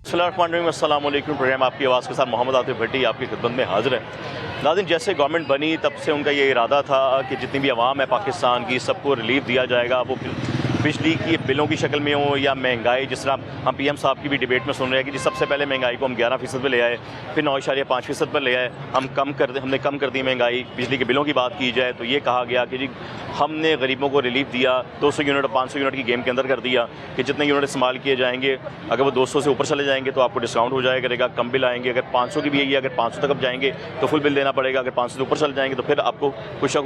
अस्सलाम वालेकुम। प्रोग्राम आपकी आवाज़ के साथ मोहम्मद आतिफ भट्टी आपकी खिदमत में हाजिर है। नाज़रीन, जैसे गवर्नमेंट बनी तब से उनका ये इरादा था कि जितनी भी आवाम है पाकिस्तान की सबको रिलीफ दिया जाएगा, वो बिजली की बिलों की शक्ल में हो या महंगाई। जिस तरह हम पीएम साहब की भी डिबेट में सुन रहे हैं कि जी सबसे पहले महंगाई को हम 11% पर ले आए, फिर 9.5% पर ले आए, हमने कम कर दी महंगाई। बिजली के बिलों की बात की जाए तो ये कहा गया कि जी हमने गरीबों को रिलीफ दिया, 200 यूनिट और 500 यूनिट की गेम के अंदर कर दिया कि जितने यूनिट इस्तेमाल किए जाएंगे अगर वो 200 से ऊपर चले जाएंगे तो आपको डिस्काउंट हो जाया करेगा, कम बिल आएंगे। अगर 500 की भी है, अगर 500 तक आप जाएंगे तो फुल बिल देना पड़ेगा, अगर 500 से ऊपर चले जाएंगे तो फिर आपको कुछ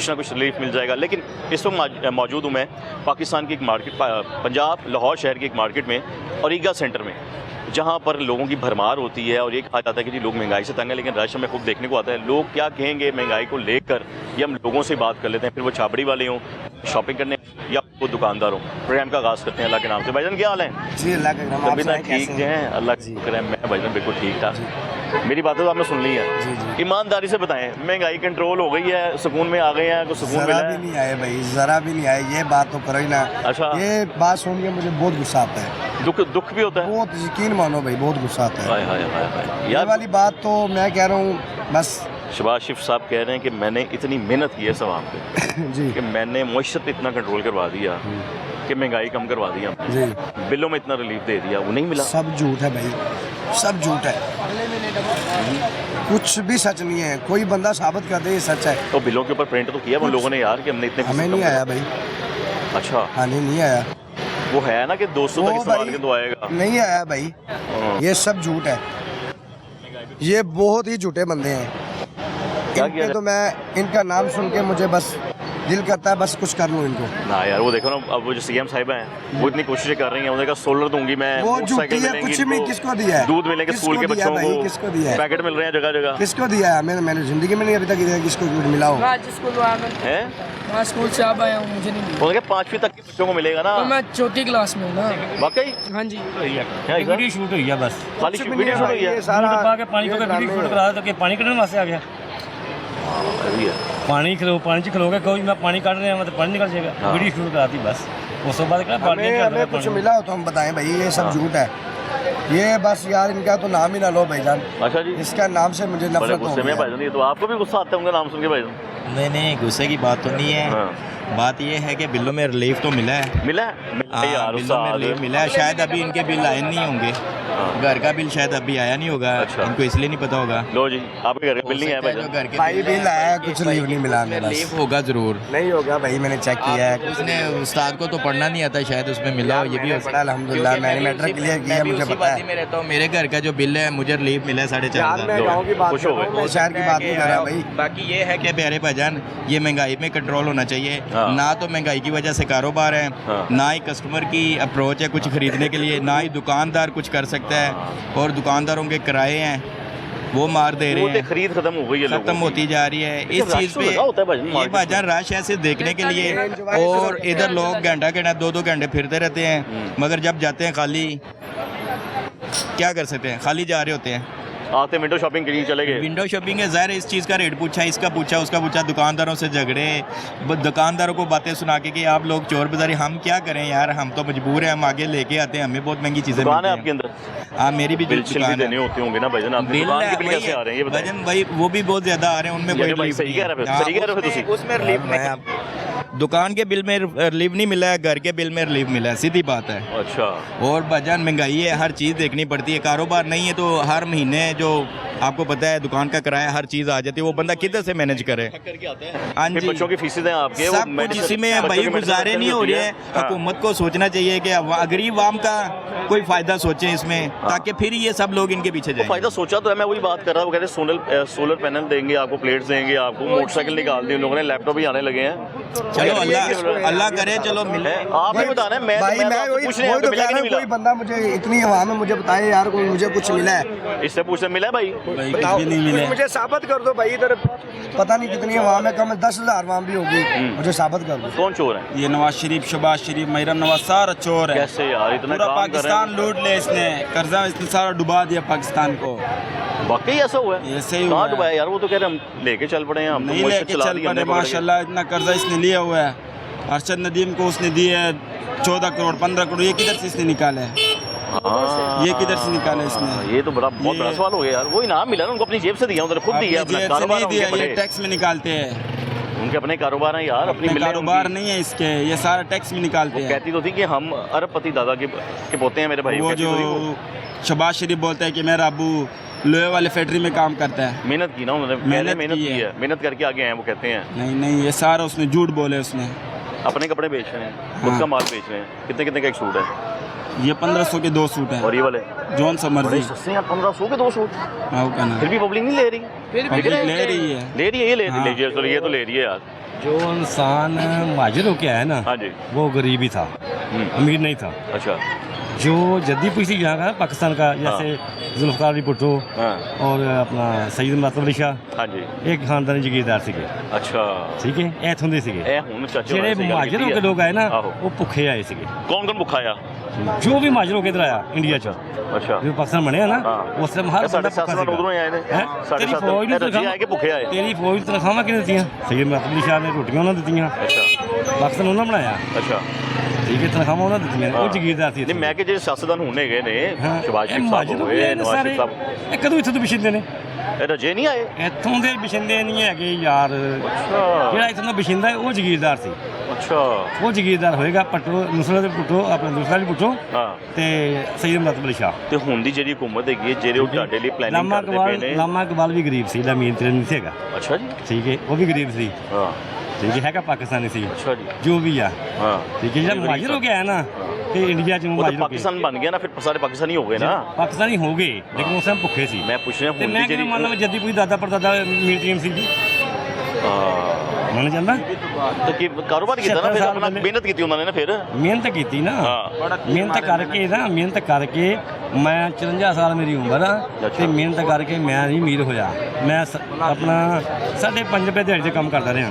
ना कुछ रिलीफ मिल जाएगा। लेकिन इस वक्त मौजूद हूँ मैं पाकिस्तान की एक मार्केट, पंजाब लाहौर शहर की एक मार्केट में और ईगा सेंटर में, जहाँ पर लोगों की भरमार होती है और ये कहा जाता है कि जी लोग महंगाई से तंग है, लेकिन रश हमें खूब देखने को आता है। लोग क्या कहेंगे महंगाई को लेकर, ये हम लोगों से बात कर लेते हैं, फिर वो छाबड़ी वाले हों, शॉपिंग करने या वो दुकानदार हों। प्रोग्राम का आगाज़ करते हैं अल्लाह के नाम से। भाईजान क्या हाल है? जी अल्लाह के नाम से ठीक हैं, अल्लाह का शुक्र है। मैं भाईजान बिल्कुल ठीक था। मेरी बातें तो आपने सुन ली है। ईमानदारी से बताएं, महंगाई कंट्रोल हो गई है, सुकून में आ गए हैं? कुछ सुकून मिला है? भी नहीं आए भाई, ज़रा भी नहीं आए। ये बात तो करो ही ना। अच्छा, ये बात सुन के मुझे बहुत गुस्सा आता है। दुख भी होता है, बहुत यकीन मानो भाई, बहुत गुस्सा आता है। हाय हाय हाय हाय। ये वाली बात तो मैं कह रहा हूँ, बस शहबाज शरीफ साहब कह रहे हैं कि मैंने इतनी मेहनत की है सवाम पे जी कि मैंने मुआशरत इतना कंट्रोल करवा दिया कि महंगाई कम करवा दी, जी, बिलों में इतना रिलीफ दे दिया, वो नहीं मिला। सब झूठ है भाई, सब झूठ है, कुछ भी सच नहीं है। कोई बंदा साबित कर दे ये सच है। तो बिलों के ऊपर प्रिंट तो किया उन लोगों ने यार कि हमने इतने, हमें नहीं आया भाई। अच्छा, हाँ नहीं आया। वो है ना कि 200 तक इस्तेमाल के तो आएगा, नहीं आया भाई। ये सब झूठ है, ये बहुत ही झूठे बंदे हैं। इनके तो मैं इनका नाम सुन के मुझे बस दिल करता है बस कुछ कर लूँ इनको ना यार। वो देखो ना, अब वो जो सीएम साहिब हैं वो इतनी कोशिशें कर रही हैं, उन्होंने कहा सोलर दूंगी मैं, वो झूठी है, कुछ भी। किसको दिया है? दूध मिलेंगे स्कूल के बच्चों को, किसको दिया है? पैकेट मिल रहे हैं जगह जगह। किसको दिया है? मैंने जिंदगी में नहीं अभी तक किसको मिला हो। मैं स्कूल से आप आया हूँ, मुझे नहीं मिला। उन्होंने 5वीं तक के बच्चों को मिलेगा ना। तो मैं चौथी क्लास में हूँ ना। वाकई? हाँ जी। वीडियो शूट हुई है, बस खाली वीडियो शूट हुई है। पानी को वीडियो शूट करा तो पानी कढ़ने वास्ते आ गया। पानी च खलोगे कोई मैं पानी काट रहे हैं मतलब पानी निकल जाएगा। वीडियो शूट कराती बस, उस बाद हमें कुछ मिला हो तो हम बताएं भाई। ये सब झूठ है, ये बस यार इनका तो नाम ही ना लो भाईजान। अच्छा जी, इसका नाम से मुझे नफरत हो गई है भाईजान। ये तो आपको भी गुस्सा आता है उनका नाम सुन के भाईजान? नहीं, गुस्से की बात तो नहीं है। बात ये है कि बिलों में रिलीफ तो मिला है। मिला है यार, बिलों में रिलीफ मिला है। शायद अभी इनके बिल आए नहीं होंगे, घर का बिल शायद अभी आया नहीं होगा। अच्छा। इनको इसलिए नहीं पता होगा। लो जी, आपके घर का बिल नहीं आया भाई? बिल आया, कुछ रिलीफ नहीं मिला। रिलीफ होगा जरूर। नहीं होगा भाई, मैंने चेक किया है। उसने उस्ताद को तो पढ़ना नहीं आता, शायद उसमें मिला हो। ये भी अल्हम्दुलिल्लाह मैंने मैटर क्लियर किया, मुझे पता है। मैं रहता हूँ, मेरे घर का जो बिल है मुझे रिलीफ मिला है 4,500। मैं गाँव की बात कर रहा हूं, मैं शहर की बात नहीं कर रहा भाई। बाकी ये है कि प्यारे भाईजान, ये महंगाई में कंट्रोल होना चाहिए। ना तो महंगाई की वजह से कारोबार है, ना ही कस्टमर की अप्रोच है कुछ खरीदने के लिए, ना ही दुकानदार कुछ कर सकता है। और दुकानदारों के किराए हैं वो मार दे रहे हैं, खरीद खत्म हो गई है, खत्म होती जा रही है। इस चीज़ पे ये भाईजान रश ऐसे देखने के लिए, और इधर लोग घंटा 2-2 घंटे फिरते रहते हैं, मगर जब जाते हैं खाली क्या कर सकते हैं, खाली जा रहे होते हैं। आते विंडो शॉपिंग के लिए चले गए। विंडो शॉपिंग है, ज़ाहिर इस चीज़ का रेट पूछा, इसका पूछा, उसका पूछा, दुकानदारों से झगड़े, दुकानदारों को बातें सुना के कि आप लोग चोर बाजारी। हम क्या करें यार, हम तो मजबूर हैं, हम आगे लेके आते हैं, हमें बहुत महंगी चीज़ें दुकान है आपके अंदर? हाँ, मेरी भी बिल देने होते होंगे ना भाईजान। आप दुकान के बिल कैसे आ रहे हैं ये बताएं? भाईजान भाई वो भी बहुत ज़्यादा आ रहे हैं, उनमें कोई रिलीफ सही कह रहे हैं, उसमें रिलीफ नहीं। दुकान के बिल में रिलीफ नहीं मिला है, घर के बिल में रिलीफ मिला है, सीधी बात है। अच्छा। और भाईजान महंगाई है, हर चीज़ देखनी पड़ती है। कारोबार नहीं है तो हर महीने जो आपको पता है दुकान का किराया हर चीज़ आ जाती है, वो बंदा किधर से मैनेज करे? हाँ जी, बच्चों की फीसें हैं आपके, सब कुछ इसी में भाई गुजारे नहीं हो रहे हैं। हुकूमत को सोचना चाहिए कि गरीब आवाम का कोई फ़ायदा सोचें इसमें, ताकि फिर ये सब लोग इनके पीछे जाएं। फ़ायदा सोचा तो है, मैं वही बात कर रहा हूँ। वो कहते हैं सोलर पैनल देंगे आपको, प्लेट्स देंगे आपको, मोटरसाइकिल निकाल दी उन लोगों ने, लैपटॉप भी आने लगे हैं। चलो अल्लाह करे, चलो मिले। आप ही बताना है, मैं कोई बंदा मुझे इतनी आवाम में मुझे बताए यार मुझे कुछ मिला है, इससे पूछने मिला है भाई? मुझे साबित कर दो भाई। इधर पता नहीं कितनी आवाम है, कम 10,000 आवाम भी होगी, मुझे साबित कर दो। कौन चोर है? ये नवाज शरीफ, शहबाज शरीफ, मरियम नवाज सारा चोर है। कैसे यार, इतना पूरा पाकिस्तान लूट ले इसने, कर्जा इसने सारा डुबा दिया पाकिस्तान को। वाकई ऐसा हुआ है? ऐसे ही कहाँ डुबाया यार? वो तो कह रहे हम लेके चल पड़े हैं, हम नहीं लेके चल पड़े। माशाल्लाह इतना कर्जा इसने लिया हुआ है। अरशद नदीम को उसने दिए 14 करोड़ 15 करोड़, ये किधर से इसने निकाले है? हाँ, ये किधर से निकाला इसने? ये तो बहुत बड़ा सवाल हो गया यार। वही नाम मिला ना उनको, अपनी जेब से दिया, उन्होंने खुद दिया, अपना जेब से कारोबार नहीं दिया, उनके ये बड़े। टैक्स में निकालते हैं। उनके अपने कारोबार हैं यार, अपनी अपने मिलें कारोबार उनकी। नहीं है इसके, ये सारा टैक्स में निकालते वो हैं। कहती तो थी कि हम अरबपति दादा के पोते हैं मेरे भाई। वो कहती जो तो थी वो। शबाज शरीफ बोलता है कि मेरा अबू लोहे वाले फैक्ट्री में काम करता है। मेहनत की ना उन्होंने, मेहनत मेहनत की की है। है, मेहनत करके आगे हैं वो कहते हैं। नहीं नहीं, ये सारा उसने झूठ बोले उसने। अपने कपड़े बेच रहे हैं, खुद हाँ। का माल बेच रहे हैं। कितने कितने का एक सूट है? ये 1500 के 2 सूट हैं। और ये वाले जॉन सा बड़े मर्जी। सस्ते हैं, 1500 के 2 सूट। हाँ, वो कहना फिर भी पब्लिक नहीं ले रही। पब्लिक ले रही है। ले रही है, ये ले हाँ। लीजिए, तो ये तो ले रही है यार। जो इंसान महाजर होके आया ना, हाँ जी। वो गरीब ही था, अमीर नहीं था। अच्छा। जो जद्दी पुलिस यहाँ का पाकिस्तान का, जैसे जुल्फ़िकार अली भुट्टो हाँ और अपना सैयद मतलब अली शाह, हाँ जी। एक खानदानी जागीरदार सीगे, अच्छा। ठीक है, ਇਹ ਹੁੰਦੇ ਸੀਗੇ। ਇਹ ਹੁਣ ਚਾਚੇ ਜਿਹੜੇ महाजर होके लोग आए ना, आहो। वो भुखे आए सीगे। कौन कौन भुखा आया? जो भी महाजर होके इधर आया इंडिया च, अच्छा। जो पाकिस्तान बनया ना, हाँ। उस टाइम हर साढ़े बंदा सात भुखा सौ सीगा। उधरों आए ने। हैं? साढ़े तेरी सात फौज ਨੂੰ रजी आए कि भुखे आए? तेरी फौज ਨੂੰ ਤਨਖਾਹਾਂ ਕਿਹਨੇ ਦਿੱਤੀਆਂ? ਸੈयਦ मतलब अली शाह ने रोटियां ਉਹਨਾਂ ਦਿੱਤੀਆਂ। अच्छा ਪਾਕਿਸਤਾਨ ਉਹਨਾਂ ਬਣਾਇਆ, अच्छा। ਠੀਕ ਹੈ, ਤਨਖਾਹਾਂ ਉਹਨਾਂ ਦਿੱਤੀਆਂ ਨੇ, ਉਹ ਜਾਗੀਰਦਾਰ ਸੀ। नहीं मैं कि जो सियासतदान हुन गए ने, ਹਾਂ, शहबाज ਇਹ शरीफ महाजर साहब ਹੋਏ हुए, ਨੇ नवाज ਸਾਰੇ। शरीफ साहब, ਇਹ ਕਦੋਂ ਇੱਥੋਂ ਤੋਂ ਵਿਛਿੰਦੇ ਨੇ? ਇਹ ਰਜੇ ਨਹੀਂ ਆਏ? ਇੱਥੋਂ ਦੇ ਵਿਛਿੰਦੇ ਨਹੀਂ ਹੈਗੇ ਯਾਰ। ਜਿਹੜਾ ਇੱਥੋਂ ਦਾ ਵਿਛਿੰਦਾ ਹੈ, ਉਹ ਜਾਗੀਰਦਾਰ ਸੀ। अच्छा। ਉਹ ਜਾਗੀਰਦਾਰ ਹੋਏਗਾ ਭੁੱਟੋ, ਨੁਸਰਤ ਭੁੱਟੋ, ਆਪਣਾ ਦੂਸਰਾ ਵੀ ਭੁੱਟੋ हाँ ਤੇ ਸੈयद मतलब अली शाह। ਤੇ ਹੁਣ ਦੀ ਜਿਹੜੀ ਹਕੂਮਤ ਹੈਗੀ ਹੈ, ਜਿਹੜੇ ਉਹ ਤੁਹਾਡੇ ਲਈ ਪਲੈਨਿੰਗ ਲਾਮਾ ਕਰਦੇ ਇਕਬਾਲ, ਪਏ ਨੇ। ਲਾਮਾ ਇਕਬਾਲ ਵੀ ਗਰੀਬ ਸੀ, ਲਾਮੀਨ ਤੇਰੇ ਨਹੀਂ ਸੀਗਾ, ਅੱਛਾ ਜੀ। ਠੀਕ ਹੈ, ਉਹ ਵੀ ਗਰੀਬ ਸੀ, ਹਾਂ ਠੀਕ ਹੈ, ਹੈਗਾ ਪਾਕਿਸਤਾਨੀ ਸੀ, ਅੱਛਾ ਜੀ। ਜੋ ਵੀ ਆ, ਹਾਂ ਠੀਕ ਹੈ। ਜਿਹੜਾ ਮੁਹਾਜਰ ਹੋ ਗਿਆ ਹੈ ਨਾ, ਤੇ ਇੰਡੀਆ ਚ ਉਹ ਤਾਂ ਮੁਹਾਜਰ ਹੋ ਕੇ ਪਾਕਿਸਤਾਨ ਬਣ ਗਿਆ ਨਾ, ਫਿਰ ਸਾਰੇ ਪਾਕਿਸਤਾਨੀ ਹੋ ਗਏ ਨਾ। ਪਾਕਿਸਤਾਨੀ ਹੋ ਗਏ, ਲੇਕਿਨ ਉਸ ਟਾਈਮ ਭੁੱਖੇ ਸੀ। ਮੈਂ ਪੁੱਛ ਰਿਹਾ ਤੇ ਹੁਣ ਮੈਂ ਦੀ ਕਿਹਾ ਜਿਹੜੀ ਮੰਨ ਲਓ ਜੱਦੀ ਪੂਰੀ ਦਾਦਾ ਪੜਦਾਦਾ ਮੀਰ ਟੀਮ ਸੀ ਜੀ, ਹਾਂ ਮੰਨ ਜਾਂਦਾ। ਤਾਂ ਕੀ ਕਾਰੋਬਾਰ ਕੀਤਾ ਨਾ, ਫਿਰ 70 ਆਪਣਾ ਸਾਲ ਮਿਹਨਤ ਕੀਤੀ ਉਹਨਾਂ ਨੇ ਨਾ ਫਿਰ। ਮਿਹਨਤ ਕੀਤੀ ਨਾ, ਹਾਂ ਮਿਹਨਤ ਕਰਕੇ ਮੈਂ 54 ਸਾਲ ਮੇਰੀ ਉਮਰ ਆ, ਤੇ ਮਿਹਨਤ ਕਰਕੇ ਮੈਂ ਨਹੀਂ ਅਮੀਰ ਹੋਇਆ। ਮੈਂ ਆਪਣਾ 5.5 ਰੁਪਏ ਦਿਹਾੜੀ ਤੇ ਕੰਮ ਕਰਦਾ ਰਿਹਾ,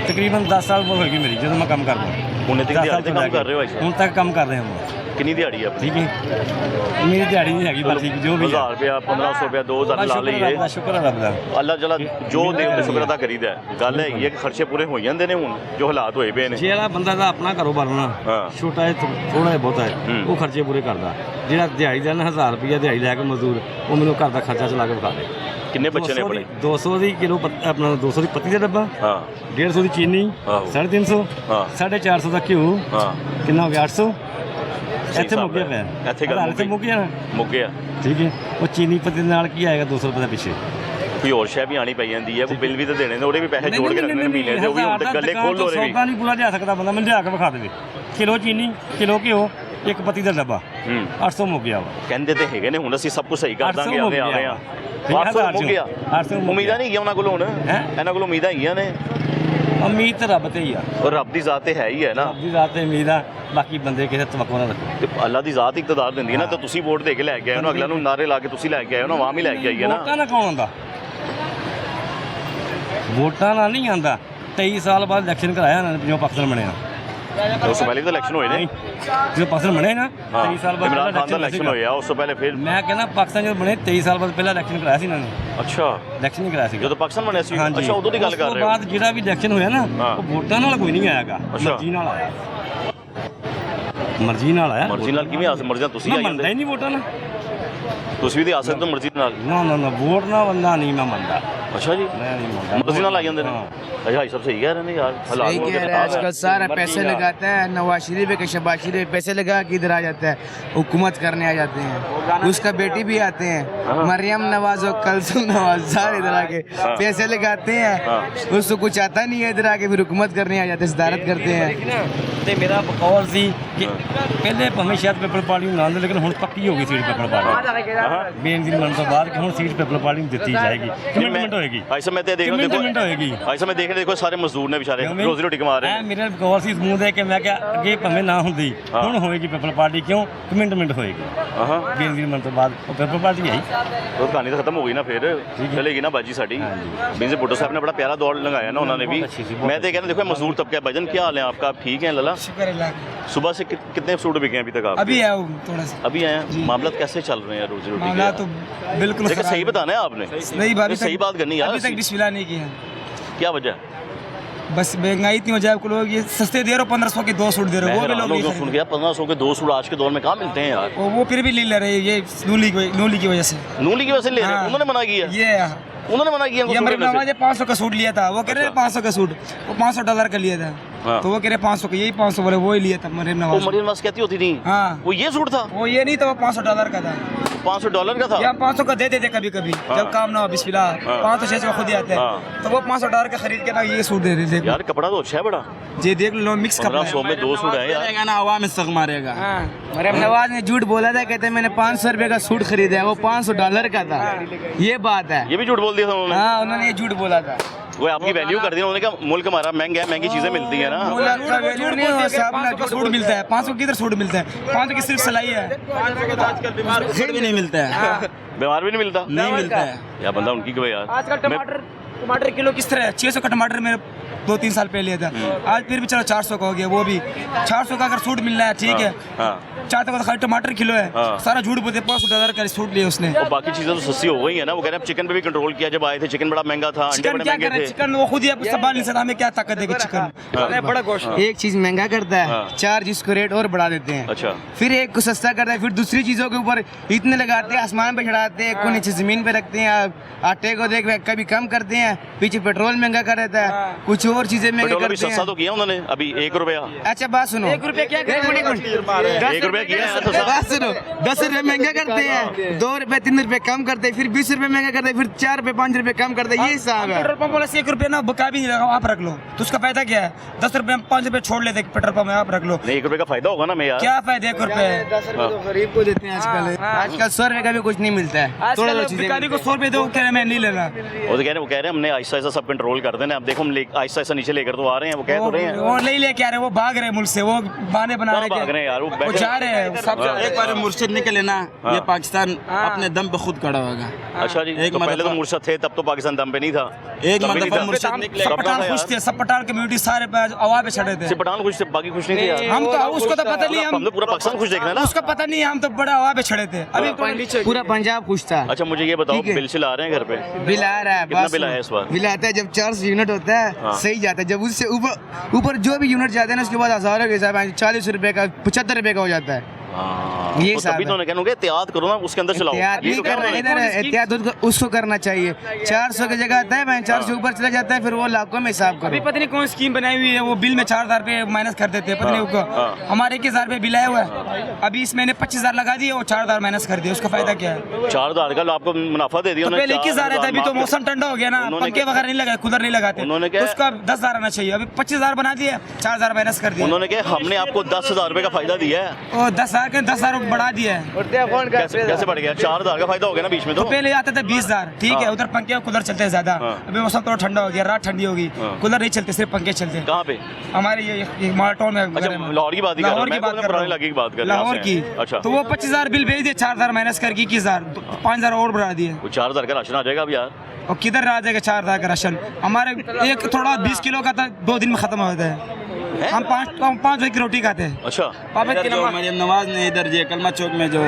ਤਕਰੀਬਨ 10 ਸਾਲ ਹੋ ਗਈ ਮੇਰੀ ਜਦੋਂ ਮੈਂ ਕੰਮ ਕਰਦਾ। ਹੁਣ ਤੱਕ 10 ਦਿਹਾੜੀ ਸਾਲ ਤੇ ਤੋਂ ਲੈ ਕੰਮ ਕੇ ਕਰ ਰਹੇ ਹੋ ਅੱਛਾ? ਹੁਣ ਤੱਕ ਕੰਮ ਕਰ ਰਿਹਾ ਹਾਂ, ਕਿੰਨੀ ਦਿਹਾੜੀ ਆ ਆਪਣੀ? ਠੀਕ ਹੈ। ਮੇਰੀ ਦਿਹਾੜੀ ਨਹੀਂ ਹੈਗੀ, ਬਸ ਠੀਕ, ਜੋ ਵੀ 1000 ਰੁਪਇਆ 1500 ਰੁਪਇਆ 2000 ਲਾ ਲਈਏ। ਸ਼ੁਕਰ ਹੈ ਰੱਬ ਦਾ। ਅੱਲਾ ਜਲਾ ਜੋ ਦੇ ਉੱਤੇ ਸ਼ੁਕਰ ਅਦਾ ਕਰੀਦਾ ਹੈ। ਗੱਲ ਹੈ ਇਹ ਕਿ ਖਰਚੇ ਪੂਰੇ ਹੋ ਜਾਂਦੇ ਨੇ ਹੁਣ ਜੋ ਹਾਲਾਤ ਹੋਏ ਪਏ ਨੇ। ਜਿਹੜਾ ਬੰਦਾ ਦਾ ਆਪਣਾ ਕਾਰੋਬਾਰ ਨਾ, ਹਾਂ ਛੋਟਾ ਹੈ, ਥੋੜਾ ਹੈ, ਬਹੁਤਾ ਹੈ, ਹੂੰ। ਉਹ ਖਰਚੇ ਪੂਰੇ ਕਰਦਾ। ਜਿਹੜਾ ਦਿਹਾੜੀ ਦਾ ਨਾ 1000 ਰੁਪਇਆ ਦਿਹਾੜੀ ਲੈ ਕੇ ਮਜ਼ਦੂਰ, ਉਹ ਮੈਨੂੰ ਘਰ ਦਾ ਖਰਚਾ ਚਲਾ ਕੇ ਵਿਖਾ ਦੇ। ਕਿੰਨੇ ਬੱਚੇ ਨੇ ਆਪਣੇ? 200 ਦੀ ਕਿਲੋ ਆਪਣਾ 200 ਦੀ ਪੱਤੀ ਦਾ ਡੱਬਾ, ਹਾਂ 150 ਦੀ ਚੀਨੀ, ਆਹੋ। 350, ਹਾਂ 450 ਦਾ ਘਿਓ, ਹਾਂ ਕਿੰਨਾ ਹੋ ਗਿਆ? 800। ਇੱਥੇ ਹਿਸਾਬ ਮੁੱਕ ਗਿਆ ਹੈ। ਪਿਆ, ਇੱਥੇ ਗੱਲ ਇੱਥੇ ਮੁੱਕ ਗਿਆ ਨਾ, ਮੁੱਕ ਗਿਆ। ਠੀਕ ਹੈ। ਉਹ ਚੀਨੀ ਪੱਤੀ ਦੇ ਨਾਲ ਕੀ ਆਏਗਾ? 200 ਰੁਪਏ ਦਾ ਪਿੱਛੇ। ਕੋਈ ਹੋਰ ਸ਼ੈ ਵੀ ਆਣੀ ਪਈ ਜਾਂਦੀ ਹੈ, ਕੋਈ ਬਿੱਲ ਵੀ ਤਾਂ ਦੇਣੇ ਨੇ, ਉਹਦੇ ਵੀ ਪੈਸੇ ਜੋੜ ਕੇ ਰੱਖਣੇ ਨੇ ਮਹੀਨੇ ਦੇ, ਉਹ ਵੀ ਹੁਣ ਤੇ ਗੱਲੇ ਖੋਲ ਲੋ ਰੇ ਵੀ। ਸੌਦਾ ਨਹੀਂ ਪੂਰਾ ਲਿਆ ਸਕਦਾ ਬੰਦਾ, ਮੈਨੂੰ ਲਿਆ ਕੇ ਵਿਖਾ ਦੇਵੇ। ਕਿਲੋ ਚੀਨੀ, ਕਿਲੋ ਘਿਓ, ਇੱਕ ਪੱਤੀ ਦਾ ਡੱਬਾ, 800 ਮੁੱਕ ਗਿਆ ਵਾ। ਕਹਿੰਦੇ ਤੇ ਹੈਗੇ ਨੇ, ਹੁਣ ਅਸੀਂ ਸਭ ਕੁਝ ਸਹੀ ਕਰ 800 ਦਾਂਗੇ, ਆਵੇ ਆਵੇ ਆ। 800 ਮੁੱਕ ਗਿਆ। 800 ਮੁੱਕ ਉਮੀਦਾਂ ਨਹੀਂ ਹੈਗੀਆਂ ਉਹਨਾਂ ਕੋਲ ਹੁਣ, ਹੈਂ? ਇਹਨਾਂ ਕੋਲ ਉਮੀਦਾਂ ਹੈਗੀਆਂ ਨੇ। ਉਮੀਦ ਤਾਂ ਰੱਬ ਤੇ ਹੀ ਆ, ਔਰ ਰੱਬ ਦੀ ਜ਼ਾਤ ਤੇ ਹੈ ਹੀ ਹੈ ਨਾ। ਰੱਬ ਦੀ ਜ਼ਾਤ ਤੇ ਉਮੀਦ ਆ, ਬਾਕੀ ਬੰਦੇ ਕਿਸੇ ਤਵੱਕੋ ਨਾ ਰੱਖੋ। ਤੇ ਅੱਲਾ ਦੀ ਜ਼ਾਤ ਇਕਤਦਾਰ ਦਿੰਦੀ ਹੈ ਨਾ, ਤਾਂ ਤੁਸੀਂ ਵੋਟ ਦੇ ਕੇ ਲੈ ਕੇ ਆਏ ਹੋ ਨਾ, ਅਗਲਾ ਨੂੰ ਨਾਰੇ ਲਾ ਕੇ ਤੁਸੀਂ ਲੈ ਕੇ ਆਏ ਹੋ ਨਾ, ਆਵਾਮ ਹੀ ਲੈ ਕੇ ਆਈ ਹੈ ਨਾ। ਵੋਟਾਂ ਨਾਲ ਕੌਣ ਆਉਂਦਾ? ਵੋਟਾਂ ਨਾਲ ਨਹੀਂ ਆਉਂਦਾ। 23 ਸਾਲ ਬਾਅਦ ਇਲੈਕਸ਼ਨ ਕਰਾਇਆ ਇਹਨਾਂ ਨੇ, ਜਦੋਂ ਪਾਕਿਸਤਾਨ ਬਣਿਆ। ਉਸ ਤੋਂ ਪਹਿਲੇ ਤਾਂ ਇਲੈਕਸ਼ਨ ਹੋਏ ਨੇ। ਜਦੋਂ ਪਾਕਿਸਤਾਨ ਬਣਿਆ ਨਾ, 23 ਸਾਲ ਬਾਅਦ ਇਮਰਾਨ ਖਾਨ ਦਾ ਇਲੈਕਸ਼ਨ ਹੋਇਆ, ਉਸ ਤੋਂ ਪਹਿਲੇ ਫਿਰ। ਮੈਂ ਕਹਿੰਦਾ ਪਾਕਿਸਤਾਨ ਜਦੋਂ ਬਣੇ 23 ਸਾਲ ਬਾਅਦ ਪਹਿਲਾਂ ਇਲੈਕਸ਼ਨ ਕਰਾਇਆ ਸੀ ਇਹਨਾਂ ਨੇ। ਅੱਛਾ ਇਲੈਕਸ਼ਨ ਨਹੀਂ ਕਰਾਇਆ ਸੀ ਜਦੋਂ ਪਾਕਿਸਤਾਨ ਬਣਿਆ ਸੀ? ਹਾਂਜੀ। ਅੱਛਾ ਉਦੋਂ ਦੀ ਗੱਲ ਕਰ ਉਸ ਰਹੇ ਤੋਂ ਹੋ। ਬਾਅਦ ਜਿਹੜਾ ਵੀ ਇਲੈਕਸ਼ਨ ਹੋਇਆ ਨਾ, ਹਾਂ। ਉਹ ਵੋਟਾਂ ਨਾਲ ਕੋਈ ਨਹੀਂ ਆਇਆਗਾ, ਅੱਛਾ। ਮਰਜ਼ੀ ਨਾਲ ਆਇਆ। ਮਰਜ਼ੀ ਨਾਲ ਆਇਆ। ਮਰਜ਼ੀ ਨਾਲ ਕਿਵੇਂ ਆ ਸਕਦਾ? ਮਰਜ਼ੀ ਨਾਲ ਤੁਸੀਂ ਮੈਂ ਆਈ ਮੰਨਦਾ ਜਾਂਦੇ, ਹੀ ਨਹੀਂ ਵੋਟਾਂ ਨਾਲ। ਤੁਸੀਂ ਵੀ ਤੇ ਆ ਸਕਦੇ ਹੋ ਮਰਜ਼ੀ ਨਾਲ। ਨਾ ਨਾ ਨਾ, ਵੋਟ ਨਾਲ ਬੰਦਾ ਨਹੀਂ ਮੈਂ ਮੰਨਦਾ। ਅੱਛਾ ਜੀ ਮੈਂ ਨਹੀਂ ਮੰਨਦਾ। मर्जी ना लाई जाते हैं। अच्छा भाई सब सही कह रहे हैं यार, हालात सही उनके कह रहे हैं, खराब है। आजकल सारा पैसे लगाता है, नवाज शरीफ के शहबाज शरीफ पैसे लगा के इधर आ जाता है, हुकूमत करने आ जाते हैं। उसका बेटी भी आते हैं, मरियम नवाज और कलसुम नवाज, सारे इधर आके पैसे लगाते हैं। उसको कुछ आता नहीं है, इधर आके फिर हुकूमत करने आ जाते हैं, सदारत करते हैं। ਤੇ ਮੇਰਾ ਬਕੌਲ ਸੀ ਕਿ ਪਹਿਲੇ ਭਾਵੇਂ ਸ਼ਾਇਦ ਪੀਪਲ ਪਾਰਟੀ ਨੂੰ ਨਾ ਦੇ, ਲੇਕਿਨ ਹੁਣ ਪੱਕੀ ਹੋ ਗਈ ਸੀਟ ਪੀਪਲ ਪਾਰਟੀ। ਬੇਨਤੀ ਮੰਨਣ ਤੋਂ ਬਾਅਦ ਕਿ ਹੁਣ ਸੀਟ ਪੀਪਲ ਪਾਰਟੀ ਨੂੰ ਦਿੱਤੀ ਜਾਏਗੀ। ਕਮਿਟਮੈਂਟ ਹੋਏਗੀ, भाई साहब मैं तो देख रहा हूं, कमिटमेंट होएगी। देखो भाई साहब मैं देख रहा, देखो सारे मजदूर ने बेचारे रोजी रोटी कमा रहे ਐ हैं। ਮੇਰੇ ਬਕੌਲ ਸੀ ਸਮੂਹ ਦੇ ਕੇ ਮੈਂ ਕਿਹਾ ਅੱਗੇ ਭਾਵੇਂ ਨਾ ਹੁੰਦੀ, ਹੁਣ ਹੋਏਗੀ ਪੀਪਲ ਪਾਰਟੀ। ਕਿਉਂ? ਕਮਿਟਮੈਂਟ ਹੋਏਗੀ। हाँ ਬੇਨਤੀ ਮੰਨਣ ਤੋਂ ਬਾਅਦ ਉਹ ਪੀਪਲ ਪਾਰਟੀ ਆਈ। तो कहानी तो खत्म हो गई ना, फिर चलेगी ना बाजी साड़ी। बीन से भुट्टो साहब ने बड़ा प्यारा दौड़ लगाया ना उन्होंने भी। मैं तो कहना देखो मजदूर तबका भजन क्या हाल है आपका? ठीक है लला? शुक्र अल्लाह। सुबह से कितने सूट बिके हैं अभी तक आप? अभी आया हूँ थोड़ा सा, अभी आए हैं। मामला कैसे चल रहे हैं रोजी रोटी मामला के? तो बिल्कुल देखो खराब सही है। बताना है आपने, नहीं, ये सही बात करनी यार। अभी तक बिस्मिल्लाह नहीं की है। क्या वजह? बस महंगाई इतनी हो जाए आपको लोग ये सस्ते दे रहे हो 1500 के 2 सूट दे रहे हो वो भी लोग नहीं सुन खरीद गया 1500 के 2 सूट आज के दौर में कहाँ मिलते हैं यार। वो फिर भी ले रहे हैं ये नूली की वजह से। नूली की वजह से ले रहे हैं, हाँ। उन्होंने मना किया। ये उन्होंने मना किया ये मरीम नवाज 500 का सूट लिया था, वो कह रहे हैं 500 का सूट, वो $500 का लिया था। हाँ। तो वो कह रहे 500 का, यही 500 बोले वो ही लिया था मरीम वो नवाज। मरीम नवाज कहती होती थी हाँ वो ये सूट था, वो ये नहीं था, वो $500 का था। $500 का था। या 500 का दे देते कभी कभी हाँ। जब काम ना हो बिस्मिल्लाह, हाँ। 500-600 खुद ही आते हैं। हाँ। तो वो $500 का खरीद के ना ये सूट दे रहे थे। यार कपड़ा तो अच्छा है बड़ा, ये देख लो मिक्स कपड़ा 1500 में 2 सूट है यार। ना हवा में सग मारेगा। मरीम नवाज ने झूठ बोला था, कहते मैंने $500 का सूट खरीदा है, वो $500 का था। ये बात है। ये भी झूठ बोल दिया था उन्होंने। हाँ उन्होंने ये झूठ बोला था। वो आपकी वैल्यू कर दी उन्होंने कहा मुल्क हमारा महंगा है, महंगी चीजें मिलती है ना। का वैल्यू नहीं हो साहब ना, जो सूट मिलता है 500 किधर सूट मिलता है, 500 की सिर्फ सिलाई है, सूट भी नहीं मिलता है, बीमार भी नहीं मिलता, नहीं मिलता है। यार बंदा उनकी क्यों यार। आजकल टमाटर किलो किस तरह है, 600 का टमाटर मेरे 2-3 साल पहले लिया था, आज फिर भी चलो 400 का हो गया। वो भी 400 का अगर सूट मिल रहा है ठीक है, हाँ। 400 का तो खाली टमाटर किलो है। हाँ। सारा झूठ बोलते $500 का सूट लिया उसने। और बाकी चीजें तो सस्ती हो गई है ना। वो कह रहे हैं चिकन पे भी कंट्रोल किया, जब आए थे चिकन बड़ा महंगा था, अंडे चिकन बड़े क्या महंगे करे, थे। चिकन वो खुद ही संभाल नहीं सकता, हमें क्या ताकत देगा चिकन, बड़ा गोश्त। एक चीज महंगा करता है, हाँ। 4 जिसको रेट और बढ़ा देते हैं। अच्छा फिर एक को सस्ता करता है, फिर दूसरी चीजों के ऊपर इतने लगाते हैं, आसमान पे चढ़ाते हैं, को नीचे जमीन पे रखते हैं, आटे को देख कभी कम करते हैं, पीछे पेट्रोल महंगा कर देता है, कुछ और चीजें महंगी पेट्रोल अभी करते सस्ता हैं। तो किया उन्होंने, अभी 1 रुपया। अच्छा बात सुनो, 1 रुपया क्या, 1 रुपया किया है सस्ता। बात सुनो, 10 रुपए महंगा करते हैं, 2 रुपए 3 रुपए कम करते हैं, फिर 20 रुपए महंगा करते हैं, फिर 4 रुपए 5 रुपए कम करते हैं। ये हिसाब है। पेट्रोल पंप वाला 1 रुपया ना बका भी नहीं लगा, आप रख लो तो उसका फायदा क्या है। 10 रुपए 5 रुपए छोड़ लेते पेट्रोल पंप में, आप रख लो। नहीं 1 रुपये का फायदा होगा ना मैं यार। क्या फायदा 1 रुपए, 10 रुपए तो गरीब को देते हैं आजकल। आजकल 100 रुपए का भी कुछ नहीं मिलता है, थोड़ा भिखारी को 100 रुपए दो, कह रहे मैं नहीं लेना। वो कह रहे हैं हमने आहिस्ता आहिस्ता सब कंट्रोल कर देना। अब देखो हम आहिस्ता आहिस्ता नीचे लेकर तो आ रहे हैं, वो कह तो रहे हैं। वो नहीं लेके आ रहे, वो भाग रहे मुल्क से, वो बहाने बना कहाँ भाग रहे हैं यार, वो वो बैठे जा रहे हैं सब। एक बार मुर्शिद निकले ना, ये पाकिस्तान अपने दम पे खुद खड़ा होगा। अच्छा जी, एक तो पहले तो मरतबा- मुर्शद थे, तब तो पाकिस्तान दम पे नहीं था। एक तब भी नहीं मरतबा था। मुर्शिद निकले, सब पठान खुश थे, सब पठान कम्युनिटी सारे हवा पे चढ़े थे। सिर्फ पठान खुश थे, बाकी खुश नहीं थे यार। हम तो उसको तो पता नहीं, हम तो पूरा पाकिस्तान खुश देखना है ना। उसका पता नहीं, हम तो बड़ा हवा पे चढ़े थे। अभी पूरा पंजाब खुश था। अच्छा मुझे ये बताओ, ठीक है। बिल शिल आ रहे हैं घर पे? बिल आ रहा है, कितना बस बिल आया इस बार? बिल आता है जब 400 यूनिट होता है, हाँ। सही जाता है। जब उससे ऊपर जो भी यूनिट जाते हैं ना, उसके बाद हज़ारों के हिसाब 40 रुपए का 75 रुपए का हो जाता है। हाँ, ये तो हिसाब तभी है। तो उन्होंने कहना एहतियात करो ना, उसके अंदर चलाओ। एहतियात ये नहीं तो कर कह रहे रहे इधर, एहतियात उसको करना चाहिए। 400 की जगह आता है, 400 ऊपर चला जाता है, फिर वो लाखों में हिसाब करो। अभी पता नहीं कौन स्कीम बनाई हुई है, वो बिल में 4000 रुपए माइनस कर देते हैं, पता नहीं उसको। हमारे 21,000 रुपए बिल आया हुआ है, अभी इस महीने 25,000 लगा दिए, वो 4000 माइनस कर दिया, उसका फायदा क्या है। 4000 का आपको मुनाफा दे दिया तो पहले 21,000 है, अभी तो मौसम ठंडा हो गया ना, उन्होंने पंखे वगैरह नहीं लगाए, कूलर नहीं लगाते, उन्होंने क्या- तो उसका 10,000 आना चाहिए। अभी 25,000 बना दिए, 4000 माइनस कर दिया। उन्होंने कहा हमने आपको 10,000 रुपए का फायदा दिया है। और 10,000 के 10,000 बढ़ा दिया है। कैसे बढ़ गया? 4000 का फायदा हो गया ना बीच में तो तो। पहले आता था 20,000, ठीक है, हाँ। उधर पंखे और कूलर चलते हैं ज्यादा। हाँ। अभी मौसम थोड़ा ठंडा हो गया, रात ठंडी होगी, हाँ। कूलर नहीं चलते, सिर्फ पंखे चलते हैं। कहाँ पे? हमारे ये माल्टोन में अच्छा लाहौर की बात ही कर रहा हूँ लाहौर की मैं, बात कर रहा पुराने हूँ। इलाके की बात कर रहा हूँ। लाहौर की। अच्छा तो वो 25,000 बिल भेज दिए, 4000 माइनस करके 21,000, 5,000 और बढ़ा दिए। वो 4000 का राशन आ जाएगा अब यार। और किधर आ जाएगा 4000 का राशन? हमारे एक थोड़ा 20 किलो का था, 2 दिन में खत्म हो जाता है। हम 5 की रोटी खाते हैं। अच्छा पापा की जो मरियम नवाज ने इधर जे कलमा चौक में जो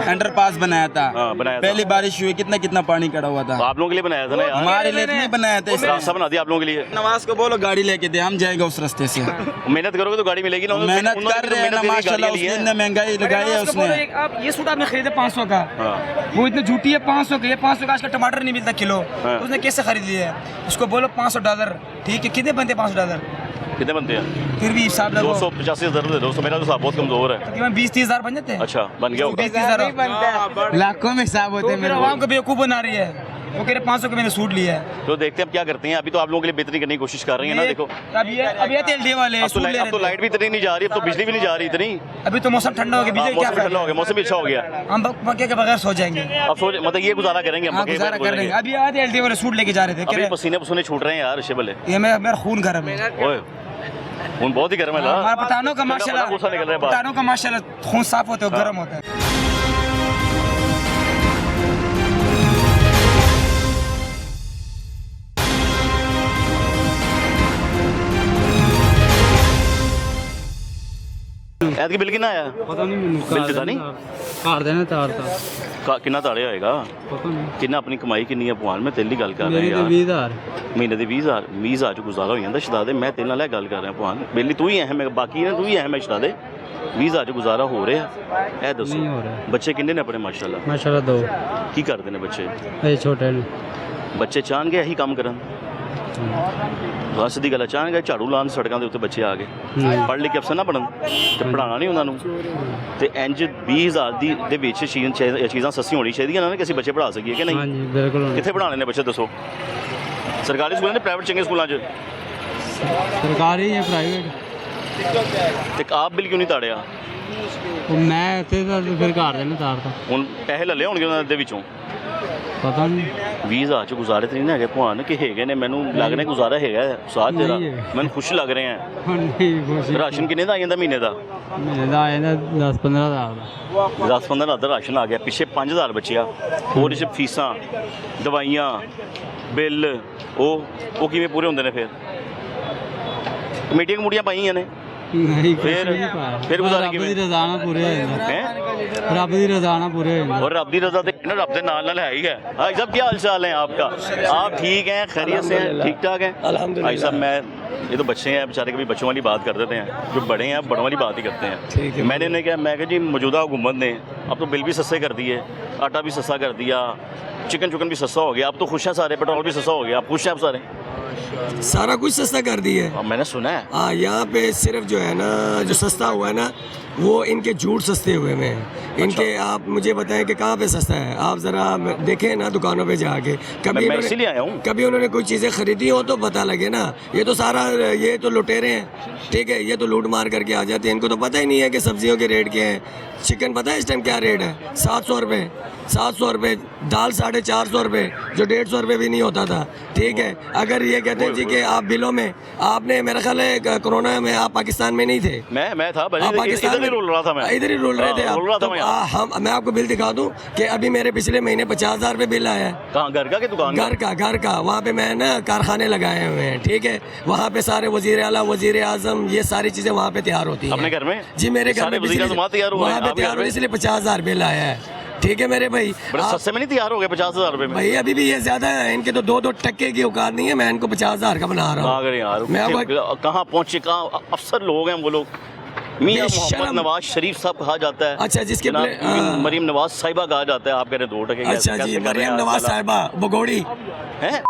अंडरपास बनाया था, हाँ, बनाया था। पहली बारिश हुई कितना पानी खड़ा हुआ था। तो आप लोगों के लिए बनाया था ना यार। हमारे लिए नहीं बनाया था, इसलिए रास्ता बना दिया आप लोगों के लिए। नवाज को बोलो गाड़ी लेके दे, हम जाएंगे उस रास्ते से। मेहनत करोगे तो गाड़ी मिलेगी ना। मेहनत कर रहे हैं ना माशाल्लाह, उसने महंगाई लगाई है उसने। आप ये सूट आपने खरीदे 500 का, हाँ। वो इतनी झूठी है 500 का, ये 500 का आज का टमाटर नहीं मिलता किलो, हाँ। तो उसने कैसे खरीद लिया है? उसको बोलो $500, ठीक है, कितने बनते $500? कितने बनते हैं? फिर भी हिसाब लगो, 285,000 दे दो। मेरा तो हिसाब बहुत कमजोर है। तकरीबन 20-30,000 बन जाते हैं। अच्छा बन गया होगा। 20-30,000 लाखों में हिसाब होते हैं। मेरे आवाम को बेवकूफ़ बना रही है, वो कह रहे 500 का मैंने सूट लिया है। तो देखते हैं अब क्या करते हैं। अभी तो आप लोगों के लिए बेहतरी करने की कोशिश कर रही है ना। देखो अब ये तेल दे वाले अब सूट ले तो रहे लाइट भी इतनी नहीं जा रही, अब तो बिजली भी नहीं जा रही इतनी। थे। अभी तो मौसम ठंडा हो गया, बिजली क्या मौसम ठंडा हो गया, मौसम भी अच्छा हो गया। हम पक्के के बगैर सो जाएंगे। अब सोच मतलब ये गुजारा करेंगे हम। हाँ, पक्के गुजारा पे कर रहे हैं। गुजारेंगे। अभी आधे एलडी वाले सूट लेके जा रहे थे, कह अभी रहे पसीने पसीने छूट रहे हैं यार शिबले। ये मेरा खून गर्म है। ओए खून बहुत ही गर्म है हमारा ना। पठानों का माशाल्लाह, गुस्सा निकल रहा है बाहर। पठानों का माशाल्लाह खून साफ होता है, गर्म होता है। ਐਤਕੀ ਬਿੱਲ ਕਿੰਨਾ ਆਇਆ? ਪਤਾ ਨਹੀਂ ਮੈਨੂੰ ਬਿੱਲ ਤਾਂ ਨਹੀਂ ਘਰ ਦੇ ਨੇ ਤਾਰਤਾ ਕਿੰਨਾ ਤਾੜਿਆ ਹੋਏਗਾ? ਪਤਾ ਨਹੀਂ ਕਿੰਨਾ ਆਪਣੀ ਕਮਾਈ ਕਿੰਨੀ ਹੈ ਭਗਵਾਨ? ਮੈਂ ਤੇਰੀ ਗੱਲ ਕਰ ਮੇਰੀ ਰਿਹਾ ਤੇ ਯਾਰ 20000 ਮਹੀਨੇ ਦੇ 20000 ਚ ਗੁਜ਼ਾਰਾ ਹੋ ਜਾਂਦਾ ਸ਼ਦਾਦੇ। ਮੈਂ ਤੇਰੇ ਨਾਲ ਇਹ ਗੱਲ ਕਰ ਰਿਹਾ ਭਗਵਾਨ, ਬੇਲੀ ਤੂੰ ਹੀ ਅਹਿਮ ਹੈ, ਬਾਕੀ ਨੇ ਤੂੰ ਹੀ ਅਹਿਮ ਹੈ ਸ਼ਦਾਦੇ। 20000 ਚ ਗੁਜ਼ਾਰਾ ਹੋ ਰਿਹਾ? ਇਹ ਦੱਸੋ। ਨਹੀਂ ਹੋ ਰਿਹਾ। ਬੱਚੇ ਕਿੰਨੇ ਨੇ ਆਪਣੇ? ਮਾਸ਼ਾਅੱਲਾ। ਮਾਸ਼ਾਅੱਲਾ 2 ਕੀ ਕਰਦੇ ਨੇ ਬੱਚੇ? ਇਹ ਛੋਟੇ ਨੇ। ਬੱਚੇ ਚਾਹਣਗੇ ਇਹੀ ਕੰਮ ਕਰਨ? ਬਸ ਦੀ ਗੱਲ ਹੈ, ਚਾਹਣਗੇ ਝਾੜੂ ਲਾਉਣ ਸੜਕਾਂ ਦੇ ਉੱਤੇ ਬੱਚੇ ਆ ਗਏ, ਪੜ੍ਹ ਲਿਖ ਕੇ ਅਫਸਰ ਨਾ ਬਣਨ ਤੇ ਪੜ੍ਹਾਉਣਾ ਨਹੀਂ ਉਹਨਾਂ ਨੂੰ। ਤੇ ਇੰਜ 20000 ਦੇ ਵਿੱਚ ਚੀਜ਼ਾਂ ਸਸਤੀਆਂ ਹੋਣੀ ਚਾਹੀਦੀਆਂ ਨਾ ਕਿ ਅਸੀਂ ਬੱਚੇ ਪੜ੍ਹਾ ਸਕੀਏ ਕਿ ਨਹੀਂ? ਹਾਂਜੀ ਬਿਲਕੁਲ। ਕਿੱਥੇ ਪੜ੍ਹਾਉਣੇ ਨੇ ਬੱਚੇ ਦੱਸੋ? ਸਰਕਾਰੀ ਸਕੂਲਾਂ ਨੇ, ਪ੍ਰਾਈਵੇਟ ਚੰਗੇ ਸਕੂਲਾਂ 'ਚ? ਸਰਕਾਰੀ ਜਾਂ ਪ੍ਰਾਈਵੇਟ? ਤੇ ਆਪ ਬਿੱਲ ਕਿਉਂ ਨਹੀਂ ਤਾੜਿਆ? ਮੈਂ ਇੱਥੇ ਤਾਂ ਫਿਰ ਘਰ ਦੇ ਨੇ ਤਾਰਤਾ। ਹੁਣ ਪੈਸੇ ਲੈ ਲਏ ਹੋਣਗੇ ਉਹਨਾਂ ਦੇ ਵਿੱਚੋਂ? ਪਤਾ ਨਹੀਂ 20000 ਚ ਗੁਜ਼ਾਰੇ ਤੇ ਨਹੀਂ ਹੈਗੇ ਭਗਵਾਨ ਕਿ ਹੈਗੇ ਨੇ? ਮੈਨੂੰ ਲੱਗ ਰਿਹਾ ਗੁਜ਼ਾਰਾ ਹੈਗਾ ਸਾਥ ਤੇਰਾ, ਨਹੀਂ ਹੈ। ਮੈਨੂੰ ਖੁਸ਼ ਲੱਗ ਰਿਹਾ ਹੈ। ਨਹੀਂ ਖੁਸ਼ੀ ਰਾਸ਼ਨ ਕਿੰਨੇ ਦਾ ਆ ਜਾਂਦਾ ਮਹੀਨੇ ਦਾ? ਮਹੀਨੇ ਦਾ ਆ ਜਾਂਦਾ 10-15 ਹਜ਼ਾਰ ਦਾ। 10-15 ਹਜ਼ਾਰ ਦਾ ਰਾਸ਼ਨ ਆ ਗਿਆ, ਪਿੱਛੇ 5000 ਬਚਿਆ, ਹੋਰ ਇਸ ਫੀਸਾਂ, ਦਵਾਈਆਂ, ਬਿੱਲ, ਉਹ ਕਿਵੇਂ ਪੂਰੇ ਹੁੰਦੇ ਨੇ? ਫਿਰ ਕਮੇਟੀਆਂ ਕਮੂਟੀਆਂ ਪਾਈਆਂ ਨੇ ਨਹੀਂ ਫਿਰ ਗੁਜ਼ਾਰਾ ਰੱਬ ਦੀ ਰਜ਼ਾ ਨਾਲ ਪੂਰੇ ਹੋ ਜਾਂਦਾ ਹੈ। ਰੱਬ ਦੀ ਰਜ਼ਾ ਨਾਲ ਪੂਰੇ ਹੋ ਜਾਂਦਾ। और रब दी रजा रब के नाल है ही है। भाई साहब क्या हाल चाल है आपका? आप ठीक हैं, खैरियत से हैं, ठीक ठाक हैं? भाई साहब मैं ये तो बच्चे हैं बेचारे, कभी बच्चों वाली बात कर देते हैं, जो बड़े हैं बड़ों वाली बात ही करते हैं। मैंने उन्हें कहा, मैं कहा जी मौजूदा हुकूमत ने अब तो बिल भी सस्ते कर दिए, आटा भी सस्ता कर दिया, चिकन भी सस्ता हो गया, अब तो खुश हैं सारे, पेट्रोल भी सस्ता हो गया, आप खुश हैं आप सारे? सारा कुछ सस्ता कर दिए। मैंने सुना है। हाँ, यहाँ पे सिर्फ जो है ना, जो सस्ता हुआ है ना, वो इनके झूठ सस्ते हुए में हैं। इनके आप मुझे बताएं कि कहाँ पे सस्ता है? आप ज़रा देखें ना दुकानों पे जाके, कभी मैं इसीलिए आया हूँ। कभी उन्होंने कोई चीज़ें खरीदी हो तो पता लगे ना। ये तो सारा ये तो लुटेरे हैं, ठीक है, ये तो लूट मार करके आ जाते हैं। इनको तो पता ही नहीं है कि सब्जियों के रेट क्या हैं। चिकन पता है इस टाइम क्या रेट है? 700 रुपये, 700 रुपये। दाल 450 रुपये, जो 150 रुपये भी नहीं होता था, ठीक है। अगर ये कहते हैं जी कि आप बिलों में, आपने मेरा ख्याल है कोरोना में आप पाकिस्तान में नहीं थे? मैं था, पाकिस्तान इधर ही रोल रहा था मैं, इधर ही रोल रहे थे रोल रहा था आप। मैं आपको बिल दिखा दूं कि अभी मेरे पिछले महीने 50,000 रुपये बिल आया है। कहाँ? घर का कि दुकान? घर का। वहाँ पे मैं ना कारखाने लगाए हुए हैं, ठीक है। वहाँ पे सारे वजीर आला, वजीर आजम, ये सारी चीज़ें वहाँ पे तैयार होती हैं। अपने घर में? जी मेरे घर में वहाँ तैयार हुआ, इसलिए 50,000 बिल आया है, ठीक है मेरे भाई। बड़े सस्ते में नहीं तैयार हो गए 50,000 रुपये में? भाई अभी भी ये ज्यादा है, इनके तो 2-2 टक्के की औकात नहीं है। मैं इनको 50,000 का बना रहा हूँ यार। मैं कहाँ पहुँचे, कहाँ अफसर लोग हैं वो लोग? मियां मोहम्मद नवाज शरीफ साहब कहा जाता है। अच्छा, जिसके मरीम नवाज साहिबा कहा जाता है, आप कह रहे 2 टके। अच्छा जी, मरीम नवाज साहिबा बगोड़ी है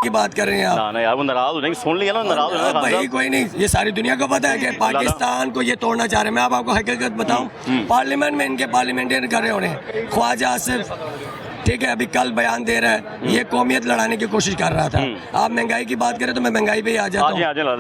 की बात कर रहे हैं आप? ना यार, वो नाराज हो जाएंगे, सुन लिया ना, नाराज हो जाएंगे। भाई कोई नहीं, ये सारी दुनिया को पता है कि पाकिस्तान को ये तोड़ना चाह रहे हैं। मैं अब आपको हकीकत बताऊं, पार्लियामेंट में इनके पार्लियामेंटेरियन कर रहे हो रहे ख्वाजा आसिफ, ठीक है, अभी कल बयान दे रहा है, ये कौमियत लड़ाने की कोशिश कर रहा था। आप महंगाई की बात करें तो मैं महंगाई पे ही आ जाता हूँ।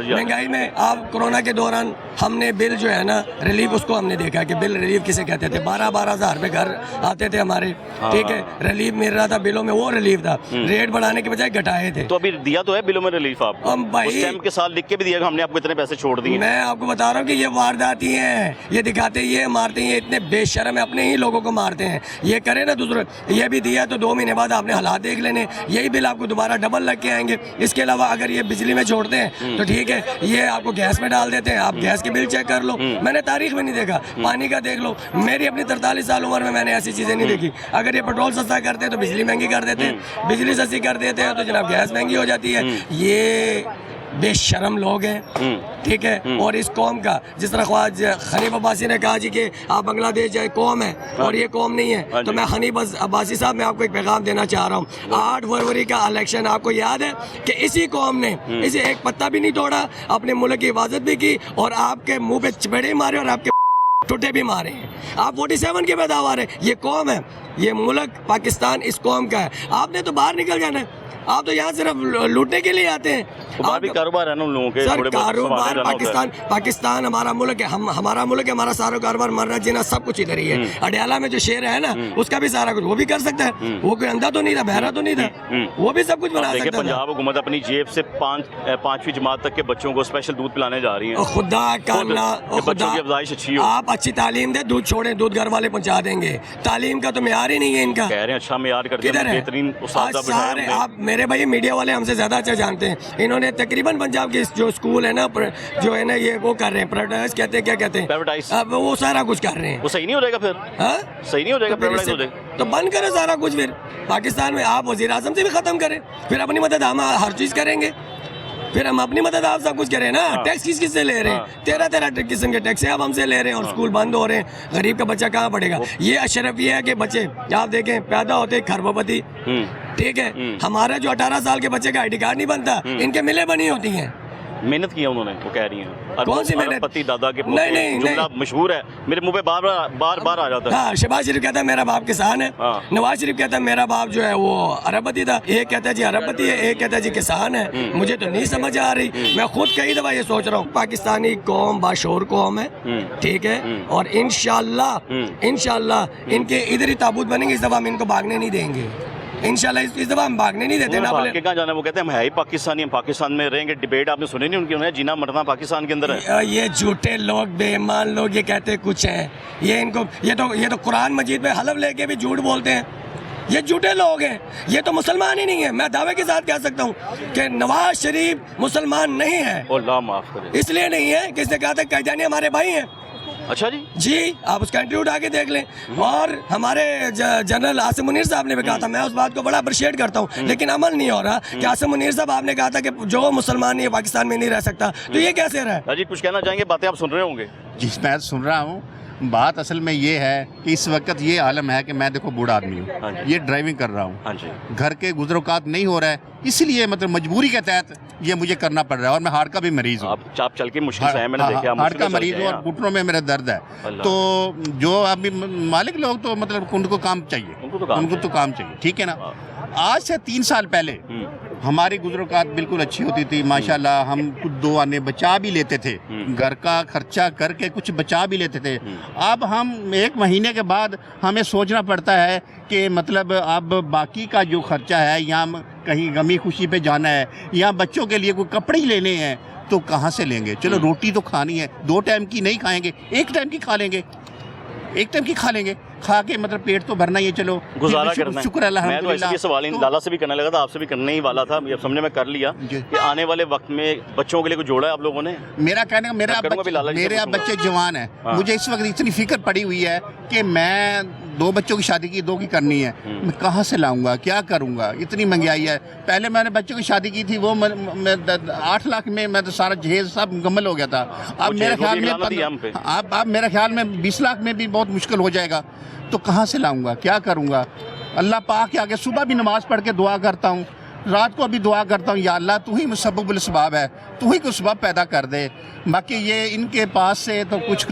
महंगाई में आप कोरोना के दौरान हमने बिल जो है ना, रिलीफ, उसको हमने देखा कि बिल रिलीफ किसे कहते थे। 12-12 हज़ार रुपये घर आते थे हमारे, ठीक है, रिलीफ मिल रहा था बिलों में, वो रिलीफ था। रेट बढ़ाने के बजाय घटाए थे। तो अभी दिया तो है बिलों में रिलीफ आपको? हम भाई उस टाइम के साथ लिख के भी दिया, हमने आपको इतने पैसे छोड़ दिए। मैं आपको बता रहा हूँ कि ये वारदाती हैं, ये दिखाते, ये मारते हैं, ये इतने बेशर्म है, अपने ही लोगों को मारते हैं। ये करे ना दूसरे, ये भी दिया तो 2 महीने बाद आपने हालात देख लेने, यही बिल आपको दोबारा डबल लग के आएंगे। इसके अलावा अगर ये बिजली में छोड़ते हैं तो ठीक है, ये आपको गैस में डाल देते हैं, आप गैस के बिल चेक कर लो। मैंने तारीख में नहीं देखा, पानी का देख लो, मेरी अपनी 43 साल उम्र में मैंने ऐसी चीज़ें नहीं देखी। अगर ये पेट्रोल सस्ता करते हैं तो बिजली महंगी कर देते हैं, बिजली सस्ती कर देते हैं तो जनाब गैस महंगी हो जाती है। ये बेशरम लोग हैं, ठीक है। और इस कौम का, जिस तरह ख्वाज हनीफ अब्बासी ने कहा जी कि आप बांग्लादेश जाए कौम है और ये कौम नहीं है, तो मैं हनीफ अब्बासी साहब, मैं आपको एक पैगाम देना चाह रहा हूँ। 8 फरवरी का इलेक्शन आपको याद है कि इसी कौम ने इसे एक पत्ता भी नहीं तोड़ा, अपने मुल्क की हिफाजत भी की और आपके मुंह पे चपेड़े मारे और आपके टुटे भी मारे हैं। आप 47 के पैदावार है, ये कौम है, ये मुल्क पाकिस्तान इस कौम का है। आपने तो बाहर निकल जाना है, आप तो यहाँ सिर्फ लूटने के लिए आते हैं। आप भी कारोबार है ना उन लोगों के? सर कारोबार, पाकिस्तान हमारा मुल्क है, हमारा मुल्क है, हमारा सारा कारोबार, मरना जीना सब कुछ इधर ही है। अडयाला में जो शेर है ना, उसका भी सारा कुछ वो भी कर सकता है। वो कोई अंधा तो नहीं था, बहरा तो नहीं था, वो भी सब कुछ बना सकता है। पंजाब हुकूमत अपनी जेब से 5वीं जमात तक के बच्चों को स्पेशल दूध पिलाने जा रही है। खुदा का ना, बच्चों की अफजाइश अच्छी हो, आप अच्छी तालीम दे, दूध छोड़े, दूध घर वाले पहुँचा देंगे। तालीम का तो मेयार ही नहीं है इनका। कह रहे हैं अच्छा मेयार करके, बेहतरीन आप मेरे भाई मीडिया वाले हमसे ज्यादा अच्छा जानते हैं। इन्होंने इन्होंने तकरीबन पंजाब के जो स्कूल है ना, जो है ना ये वो कर रहे हैं प्राइवेटाइज, कहते हैं क्या कहते हैं, प्राइवेटाइज, अब वो सारा कुछ कर रहे हैं। वो सही नहीं हो जाएगा फिर? हाँ सही नहीं हो जाएगा, तो फिर प्राइवेटाइज हो इससे- जाएगा तो बंद करें सारा कुछ। फिर पाकिस्तान में आप वज़ीर आज़म से भी ख़त्म करें, फिर अपनी मदद हम हर चीज़ करेंगे, फिर हम अपनी मदद आप सब कुछ करें ना। टैक्स किस किस से ले रहे हैं? 13 किस्म के टैक्स है अब हमसे ले रहे हैं, और स्कूल बंद हो रहे हैं। गरीब का बच्चा कहाँ पढ़ेगा? ये अशरफ ये है कि बच्चे आप देखें पैदा होते खरबोपति, ठीक है, हमारा जो 18 साल के बच्चे का ID कार्ड नहीं बनता, इनके मिले बनी होती हैं। मेहनत की है उन्होंने, वो कह रही हैं। कौन सी मेहनत? पति दादा के नहीं, जुमला मशहूर है, मेरे मुंह पे बार आ जाता है। हाँ, शहबाज शरीफ कहता है मेरा बाप किसान है, हाँ। नवाज शरीफ कहता है मेरा बाप जो है वो अरबपति था, एक कहता है जी अरबपति है, एक कहता है जी किसान है। मुझे तो नहीं समझ आ रही। मैं खुद कई दफा ये सोच रहा हूँ, पाकिस्तानी कौम बाशोर कौम है, ठीक है, और इंशाल्लाह इनके इधर ही ताबूत बनेंगे। इस दफा हम इनको भागने नहीं देंगे, इंशाल्लाह इस दफा हम भागने नहीं देते ना। भाग के कहाँ जाना? वो कहते हैं हम है ही पाकिस्तानी, हम पाकिस्तान में रहेंगे। डिबेट आपने सुनी नहीं उनकी? उन्हें जीना मरना पाकिस्तान के अंदर है। ये झूठे लोग, बेईमान लोग, ये कहते कुछ हैं, ये इनको ये तो कुरान मजीद में हलफ लेके भी झूठ बोलते हैं। ये झूठे लोग हैं, ये तो मुसलमान ही नहीं है। मैं दावे के साथ कह सकता हूँ कि नवाज शरीफ मुसलमान नहीं है। अल्लाह माफ करे। इसलिए नहीं है कि इसने कहा था कैदानी हमारे भाई हैं। अच्छा जी, आप उसका इंटरव्यू उठा के देख लें। और हमारे जनरल आसिम मुनीर साहब ने भी कहा था, मैं उस बात को बड़ा अप्रिशिएट करता हूँ, लेकिन अमल नहीं हो रहा कि आसिम मुनीर साहब आपने कहा था कि जो मुसलमान नहीं है पाकिस्तान में नहीं रह सकता, तो ये कैसे रहा? राजी कुछ कहना चाहेंगे? बातें आप सुन रहे होंगे। जी मैं सुन रहा हूँ। बात असल में ये है कि इस वक्त ये आलम है कि मैं देखो बूढ़ा आदमी हाँ हूँ, जी। ये ड्राइविंग कर रहा हूँ, हाँ जी, घर के गुजरोकात नहीं हो रहा है, इसलिए मतलब मजबूरी के तहत ये मुझे करना पड़ रहा है। और मैं हार्ट का भी मरीज हूँ, आप चल के मुश्किल से हैं, मैंने देखा आप हार्ट का मुश्किल से मरीज चल हूँ के और हैं। घुटनों में मेरा दर्द है। अल्लाह। तो जो अभी मालिक लोग तो मतलब उनको काम चाहिए, उनको तो काम चाहिए, ठीक है ना। आज से 3 साल पहले हमारी गुजरोकात बिल्कुल अच्छी होती थी माशाल्लाह, हम कुछ 2 आने बचा भी लेते थे, घर का खर्चा करके कुछ बचा भी लेते थे। अब हम 1 महीने के बाद हमें सोचना पड़ता है कि मतलब अब बाकी का जो खर्चा है, या कहीं गमी खुशी पे जाना है, या बच्चों के लिए कोई कपड़े ही लेने हैं, तो कहाँ से लेंगे? चलो रोटी तो खानी है, 2 टाइम की नहीं खाएंगे, 1 टाइम की खा लेंगे, 1 टाइम की खा लेंगे, खा के मतलब पेट तो भरना ही है, चलो गुजारा करना है। शुक्र मैं तो अल्हम्दुलिल्लाह। ऐसे सवाल लाला से भी करने लगा था, आपसे भी करने ही वाला था, ये समझने में कर लिया जी। कि आने वाले वक्त में बच्चों के लिए कुछ जोड़ा है आप लोगों ने? मेरा कहने का मैं करूंगा भी लाला जी से मेरे अब पूछूंगा। बच्चे जवान हैं, हाँ। मुझे इस वक्त इतनी फिक्र पड़ी हुई है कि मैं 2 बच्चों की शादी की, 2 की करनी है, मैं कहाँ से लाऊंगा, क्या करूंगा? इतनी महंगाई है। पहले मैंने बच्चों की शादी की थी, वो 8 लाख में मैं तो सारा जहेज सब मुकम्मल हो गया था। अब मेरे ख्याल में अब मेरे ख्याल में 20 लाख में भी बहुत मुश्किल हो जाएगा। तो कहाँ से लाऊंगा, क्या करूंगा? अल्लाह पाक के आगे सुबह भी नमाज पढ़ के दुआ करता हूँ, रात को भी दुआ करता हूँ, या अल्लाह तू ही मुसब्बिबुल असबाब है, तू ही कुछ सबब पैदा कर दे। बाकी ये इनके पास से तो कुछ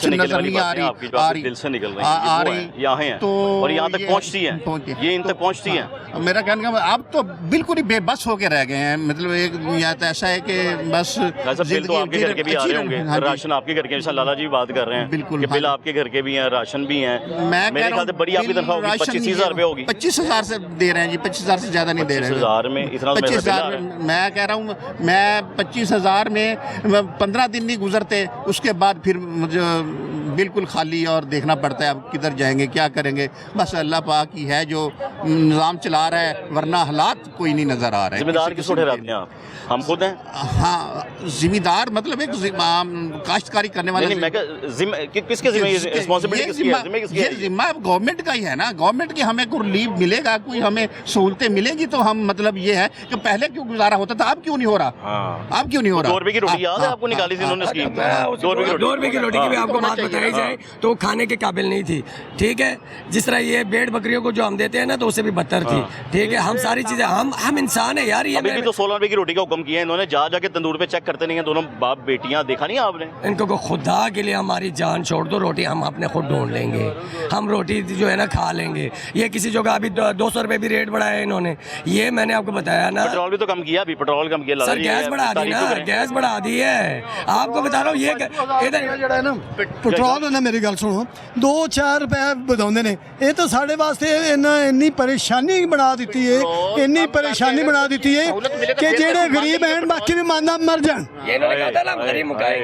नजर नहीं आ रही, दिल से निकल आ रही यहाँ हैं तो और यहाँ तक पहुँचती है, ये इन तक पहुँचती है। मेरा कहने का अब तो बिल्कुल ही बेबस होके रह गए हैं। मतलब एक या तो ऐसा है कि बस बिल तो आपके घर के भी आ रहे होंगे, राशन आपके घर के, जैसा लाला जी बात कर रहे हैं, बिल्कुल, कि बिल आपके घर के भी हैं, राशन भी हैं। मेरे ख्याल से बड़ी आपकी तनख्वाह होगी, 25,000 रुपये होगी। 25,000 से दे रहे हैं जी, 25,000 से ज्यादा नहीं दे रहे हैं। 25,000 में इतना 25,000 मैं कह रहा हूँ, मैं 25,000 में 15 दिन नहीं गुजरते, उसके बाद फिर मुझे बिल्कुल खाली और देखना पड़ता है अब किधर जाएंगे, क्या करेंगे। बस अल्लाह पाक ही है जो निज़ाम चला रहा है, वरना हालात कोई नहीं नज़र आ रहे हैं। जिम्मेदार किस उठे रहते हैं आप? हम खुद हैं। हाँ, जिम्मेदार मतलब एक काश्तकारी करने वाले। किसके जिम्मे रिस्पॉन्सिबिलिटी किसकी है? ये जिम्मा गवर्नमेंट का ही है ना। गवर्नमेंट की हमें कोई रिलीफ मिलेगा, कोई हमें सहूलतें मिलेगी तो हम मतलब ये है कि पहले क्यों गुजारा होता था, अब क्यों नहीं हो रहा? अब क्यों नहीं हो रहा? 2 रुपए की रोटी याद है आपको? निकाली थी इन्होंने स्कीम 2 रुपए की रोटी की भी आपको बात बताई जाए तो खाने के काबिल नहीं थी, ठीक है। जिस तरह ये भेड़ बकरियों को जो हम देते हैं ना, तो उससे भी बदतर थी, ठीक है। हम सारी चीजें हम इंसान है यार। ये अभी भी तो 16 रुपए की रोटी का हुक्म किया है इन्होंने, जाके तंदूर पे चेक करते नहीं है दोनों बाप बेटियां, देखा नहीं आपने? इनको को खुदा के लिए हमारी जान छोड़ दो, रोटी हम अपने खुद ढूंढ लेंगे, हम रोटी जो है ना खा लेंगे। ये किसी जगह अभी 200 रुपए भी रेट बढ़ाया है इन्होंने, ये मैंने आपको बताया ना। पेट्रोल भी तो कम किया, अभी पेट्रोल कम किया सर, गैस बढ़ा दी ना, गैस बढ़ा दी है। आपको बता रहा हूँ, ये इधर पेट्रोल ਕਮਾਲ ਹੋਣਾ ਮੇਰੀ ਗੱਲ ਸੁਣੋ 2-4 ਰੁਪਏ ਵਧਾਉਂਦੇ ਨੇ ਇਹ ਤਾਂ ਸਾਡੇ ਵਾਸਤੇ ਇੰਨੀ ਪਰੇਸ਼ਾਨੀ ਬਣਾ ਦਿੱਤੀ ਹੈ ਇੰਨੀ ਪਰੇਸ਼ਾਨੀ ਬਣਾ ਦਿੱਤੀ ਹੈ ਕਿ ਜਿਹੜੇ ਗਰੀਬ ਹਨ ਬਾਕੀ ਵੀ ਮੰਨਦਾ ਮਰ ਜਾਣ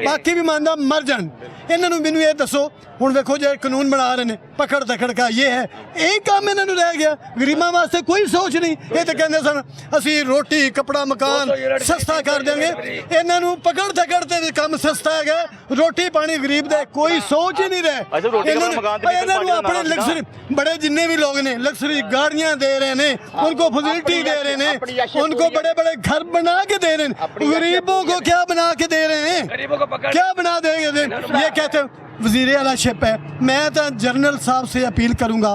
ਬਾਕੀ ਵੀ ਮੰਨਦਾ ਮਰ ਜਾਣ ਇਹਨਾਂ ਨੂੰ ਮੈਨੂੰ ਇਹ ਦੱਸੋ ਹੁਣ ਵੇਖੋ ਜੇ ਕਾਨੂੰਨ ਬਣਾ ਰਹੇ ਨੇ ਪਕੜ ਧਕੜ का ये है ਇਹ ਕੰਮ ਇਹਨਾਂ ਨੂੰ ਰਹਿ ਗਿਆ ਗਰੀਬਾਂ ਵਾਸਤੇ ਕੋਈ ਸੋਚ ਨਹੀਂ ਇਹ ਤਾਂ ਕਹਿੰਦੇ ਸਨ ਅਸੀਂ ਰੋਟੀ ਕੱਪੜਾ ਮਕਾਨ ਸਸਤਾ ਕਰ ਦੇਂਗੇ ਇਹਨਾਂ ਨੂੰ ਪਕੜ ਧਕੜ ਤੇ ਕੰਮ ਸਸਤਾ ਹੈਗਾ ਰੋਟੀ ਪਾਣੀ ਗਰੀਬ ਦਾ ਕੋਈ ਸੋਚ ਹੀ ਨਹੀਂ ਰਹੇ ਇਹਨਾਂ ਨੂੰ ਆਪਣੇ ਲਗਜ਼ਰੀ बड़े जितने भी लोग ने लग्जरी गाड़ियां दे रहे हैं उनको फैसिलिटी दे रहे हैं उनको बड़े बड़े घर बना के दे रहे हैं गरीबों को क्या बना के दे रहे हैं क्या बना देंगे ये कहते हैं वजीर आला शिप है मैं तो जनरल साहब से अपील करूंगा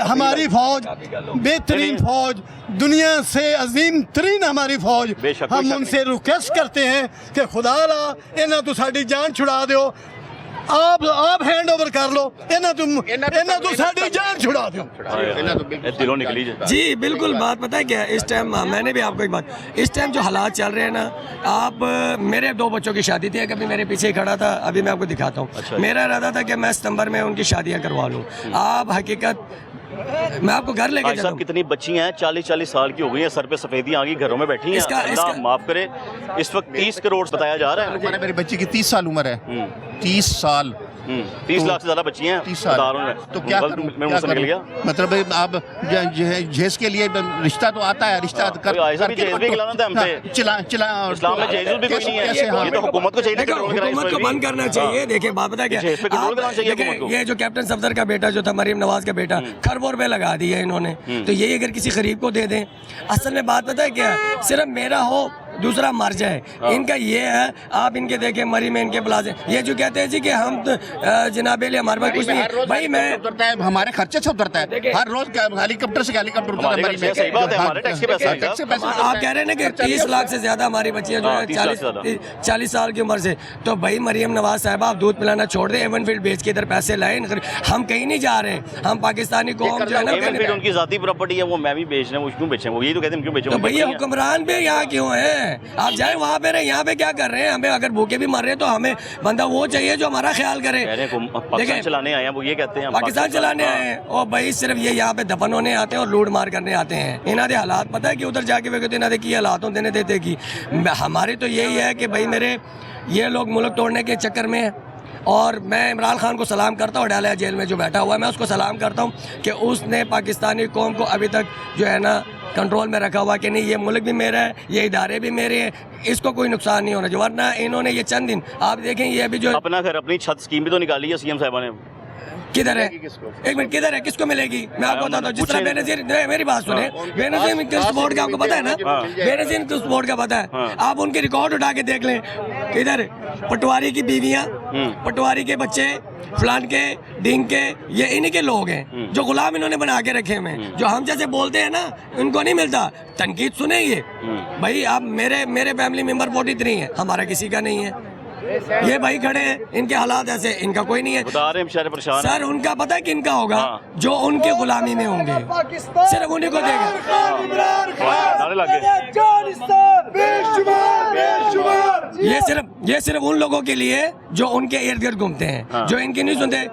हमारी फौज बेहतरीन फौज दुनिया से अजीम तरीन हमारी फौज हम उनसे रिक्वेस्ट करते हैं कि खुदा ला इन्हें तो साड़ी जान छुड़ा दो आप हैंड ओवर कर लो इन्हें तो साड़ी जान छुड़ा दो दिलों निकली जी बिल्कुल बात पता है क्या है इस टाइम मैंने भी आपको एक बात इस टाइम जो हालात चल रहे हैं ना आप मेरे 2 बच्चों की शादी थी कभी मेरे पीछे ही खड़ा था अभी मैं आपको दिखाता हूँ अच्छा। मेरा इरादा था कि मैं सितंबर में उनकी शादियाँ करवा लूँ आप हकीकत मैं आपको घर लेके भाई साहब कितनी बच्ची हैं 40-40 साल की हो गई हैं सर पे सफेदियां आ गई घरों में बैठी हैं अल्लाह माफ करे इस वक्त 30 करोड़ बताया जा रहा है मेरी बच्ची की 30 साल उम्र है 30 साल 30 लाख से ज्यादा बच्ची हैं 30 साल तो क्या निकल गया मतलब आप जहेज के लिए रिश्ता तो आता है रिश्ता इस्लाम में जहेज भी कोई नहीं है ये तो हुकूमत को चाहिए हुकूमत को बंद करना चाहिए देखिए बात पता क्या ये जो कैप्टन सफदर का बेटा जो था मरीम नवाज का बेटा खरबों रुपए लगा दिए इन्होंने तो यही अगर किसी गरीब को दे दें असल में बात पता है क्या सिर्फ मेरा हो दूसरा मर जाए इनका ये है आप इनके देखें मरी में इनके प्लाजे ये जो कहते हैं जी कि हम जनाबेली हमारे पास कुछ नहीं है भाई मैं हमारे खर्चे से उतरता है हर रोज हेलीकॉप्टर से हेलीकॉप्टर आप कह रहे हैं ना कि 30 लाख से ज्यादा हमारी बच्चियां जो है 40 साल की उम्र से तो भाई मरीम नवाज साहब आप दूध पिलाना छोड़ दें एवन फील्ड बेच के इधर पैसे लाए हम कहीं नहीं जा रहे हम पाकिस्तानी कौम जो है ना उनकी जाती प्रॉपर्टी है वो मैं भी बेच रहा हूँ क्यों बेचें वो यही तो कहते हैं क्यों बेचें तो भैया हुक्मरान भी यहाँ क्यों है आप जाए वहाँ पे रहे यहाँ पे क्या कर रहे हैं हमें अगर भूखे भी मर रहे हैं तो हमें बंदा वो चाहिए जो हमारा ख्याल करे पाकिस्तान चलाने आए हैं वो ये कहते हैं पाकिस्तान चलाने आए हैं और भाई सिर्फ ये यहाँ पे दफन होने आते हैं और लूट मार करने आते हैं इन्होंने हालात पता है कि उधर जाके वे कहते इन्होंने की हालात होते ने देते कि हमारी तो यही है कि भाई मेरे ये लोग मुल्क तोड़ने के चक्कर में और मैं इमरान खान को सलाम करता हूँ डाला जेल में जो बैठा हुआ है मैं उसको सलाम करता हूँ कि उसने पाकिस्तानी कौम को अभी तक जो है ना कंट्रोल में रखा हुआ कि नहीं ये मुल्क भी मेरा है ये इदारे भी मेरे हैं इसको कोई नुकसान नहीं होना चाहिए वरना इन्होंने ये चंद दिन आप देखें ये अभी जो अपना घर अपनी छत स्कीम भी तो निकाली है सीएम साहब ने किधर है एक मिनट किधर है किसको मिलेगी मैं आपको बताता हूँ जिस तरह बेनजीर मेरी बात सुने बेनजीर इंक्विस्ट बोर्ड का आपको पता है ना बेनजीर इंक्विस्ट बोर्ड का पता है आप उनके रिकॉर्ड उठा के देख लें इधर पटवारी की बीवियां पटवारी के बच्चे फलान के डिंग के ये इन्हीं के लोग हैं जो गुलाम इन्होंने बना के रखे हुए हैं जो हम जैसे बोलते हैं ना उनको नहीं मिलता तनकीद सुने ये भाई आप मेरे फैमिली मेंबर 43 है हमारा किसी का नहीं है ये भाई खड़े हैं इनके हालात ऐसे इनका कोई नहीं है सर उनका पता है किनका होगा जो उनके गुलामी में होंगे सिर्फ उन्हीं को देगा ये सिर्फ उन लोगों के लिए जो उनके इर्द गिर्द घूमते हैं जो इनकी नहीं सुनते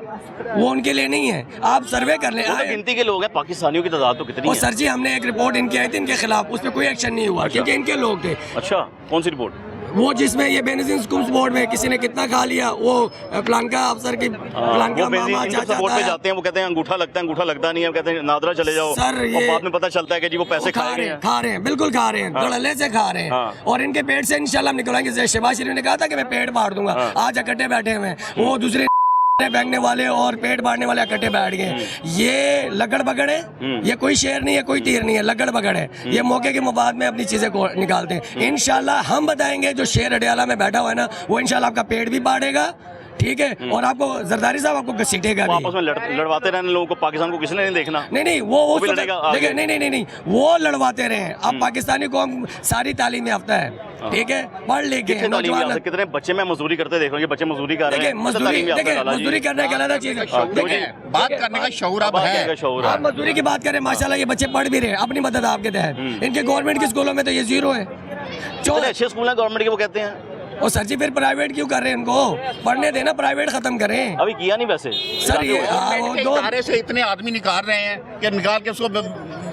वो उनके लिए नहीं है आप सर्वे कर लें गिनती के लोग हैं पाकिस्तानियों की तादाद तो कितनी है सर जी हमने एक रिपोर्ट इनकी आई थी इनके खिलाफ उस पर कोई एक्शन नहीं हुआ क्योंकि इनके लोग थे अच्छा कौन सी रिपोर्ट वो जिसमें ये बेनजीर स्कूम्स बोर्ड में किसी ने कितना खा लिया वो प्लान का अफसर की प्लान का मामा चाचा बोर्ड पे जाते हैं वो कहते हैं अंगूठा लगता नहीं है कहते हैं नादरा चले जाओ सर और बाद में पता चलता है कि जी वो पैसे खा रहे हैं बिल्कुल खा रहे हैं गड़ले से खा रहे हैं और इनके पेट से इंशाल्लाह निकलेंगे जैसे शहबाज शरीफ ने कहा था कि मैं पेट फाड़ दूंगा आज इकट्ठे बैठे हुए हैं वो दूसरे फेंकने वाले और पेट फाड़ने वाले इकट्ठे बैठ गए ये लगड़ बगड़ है ये कोई शेर नहीं है कोई तीर नहीं है लगड़ बगड़ है ये मौके के मफाद में अपनी चीजें को निकालते हैं इंशाल्लाह हम बताएंगे जो शेर अडियाला में बैठा हुआ है ना वो इंशाल्लाह आपका पेट भी फाड़ेगा ठीक है और आपको जरदारी साहब आपको घसीटेगा भी आपस में लड़वाते रहने लोगों को पाकिस्तान को किसने नहीं देखना नहीं वो देखिए नहीं वो लड़वाते रहे अब पाकिस्तानी को सारी तालीम याफ्ता है ठीक है पढ़ लेके कितने बच्चे में मजदूरी करते देखो ये बच्चे मजदूरी कर रहे हैं मजदूरी करने का अलग चीज है बात करने का शऊर अब है आप मजदूरी की बात करें माशाल्लाह ये बच्चे पढ़ भी रहे हैं अपनी मदद आपके तहत इनके गवर्नमेंट के स्कूलों में तो ये 0 है अच्छे स्कूल है गवर्नमेंट के वो कहते हैं और सर जी फिर प्राइवेट क्यों कर रहे हैं? इनको पढ़ने देना, प्राइवेट खत्म करें। अभी किया नहीं वैसे सर ये वो दो इदारे से इतने आदमी निकाल रहे हैं कि निकाल के उसको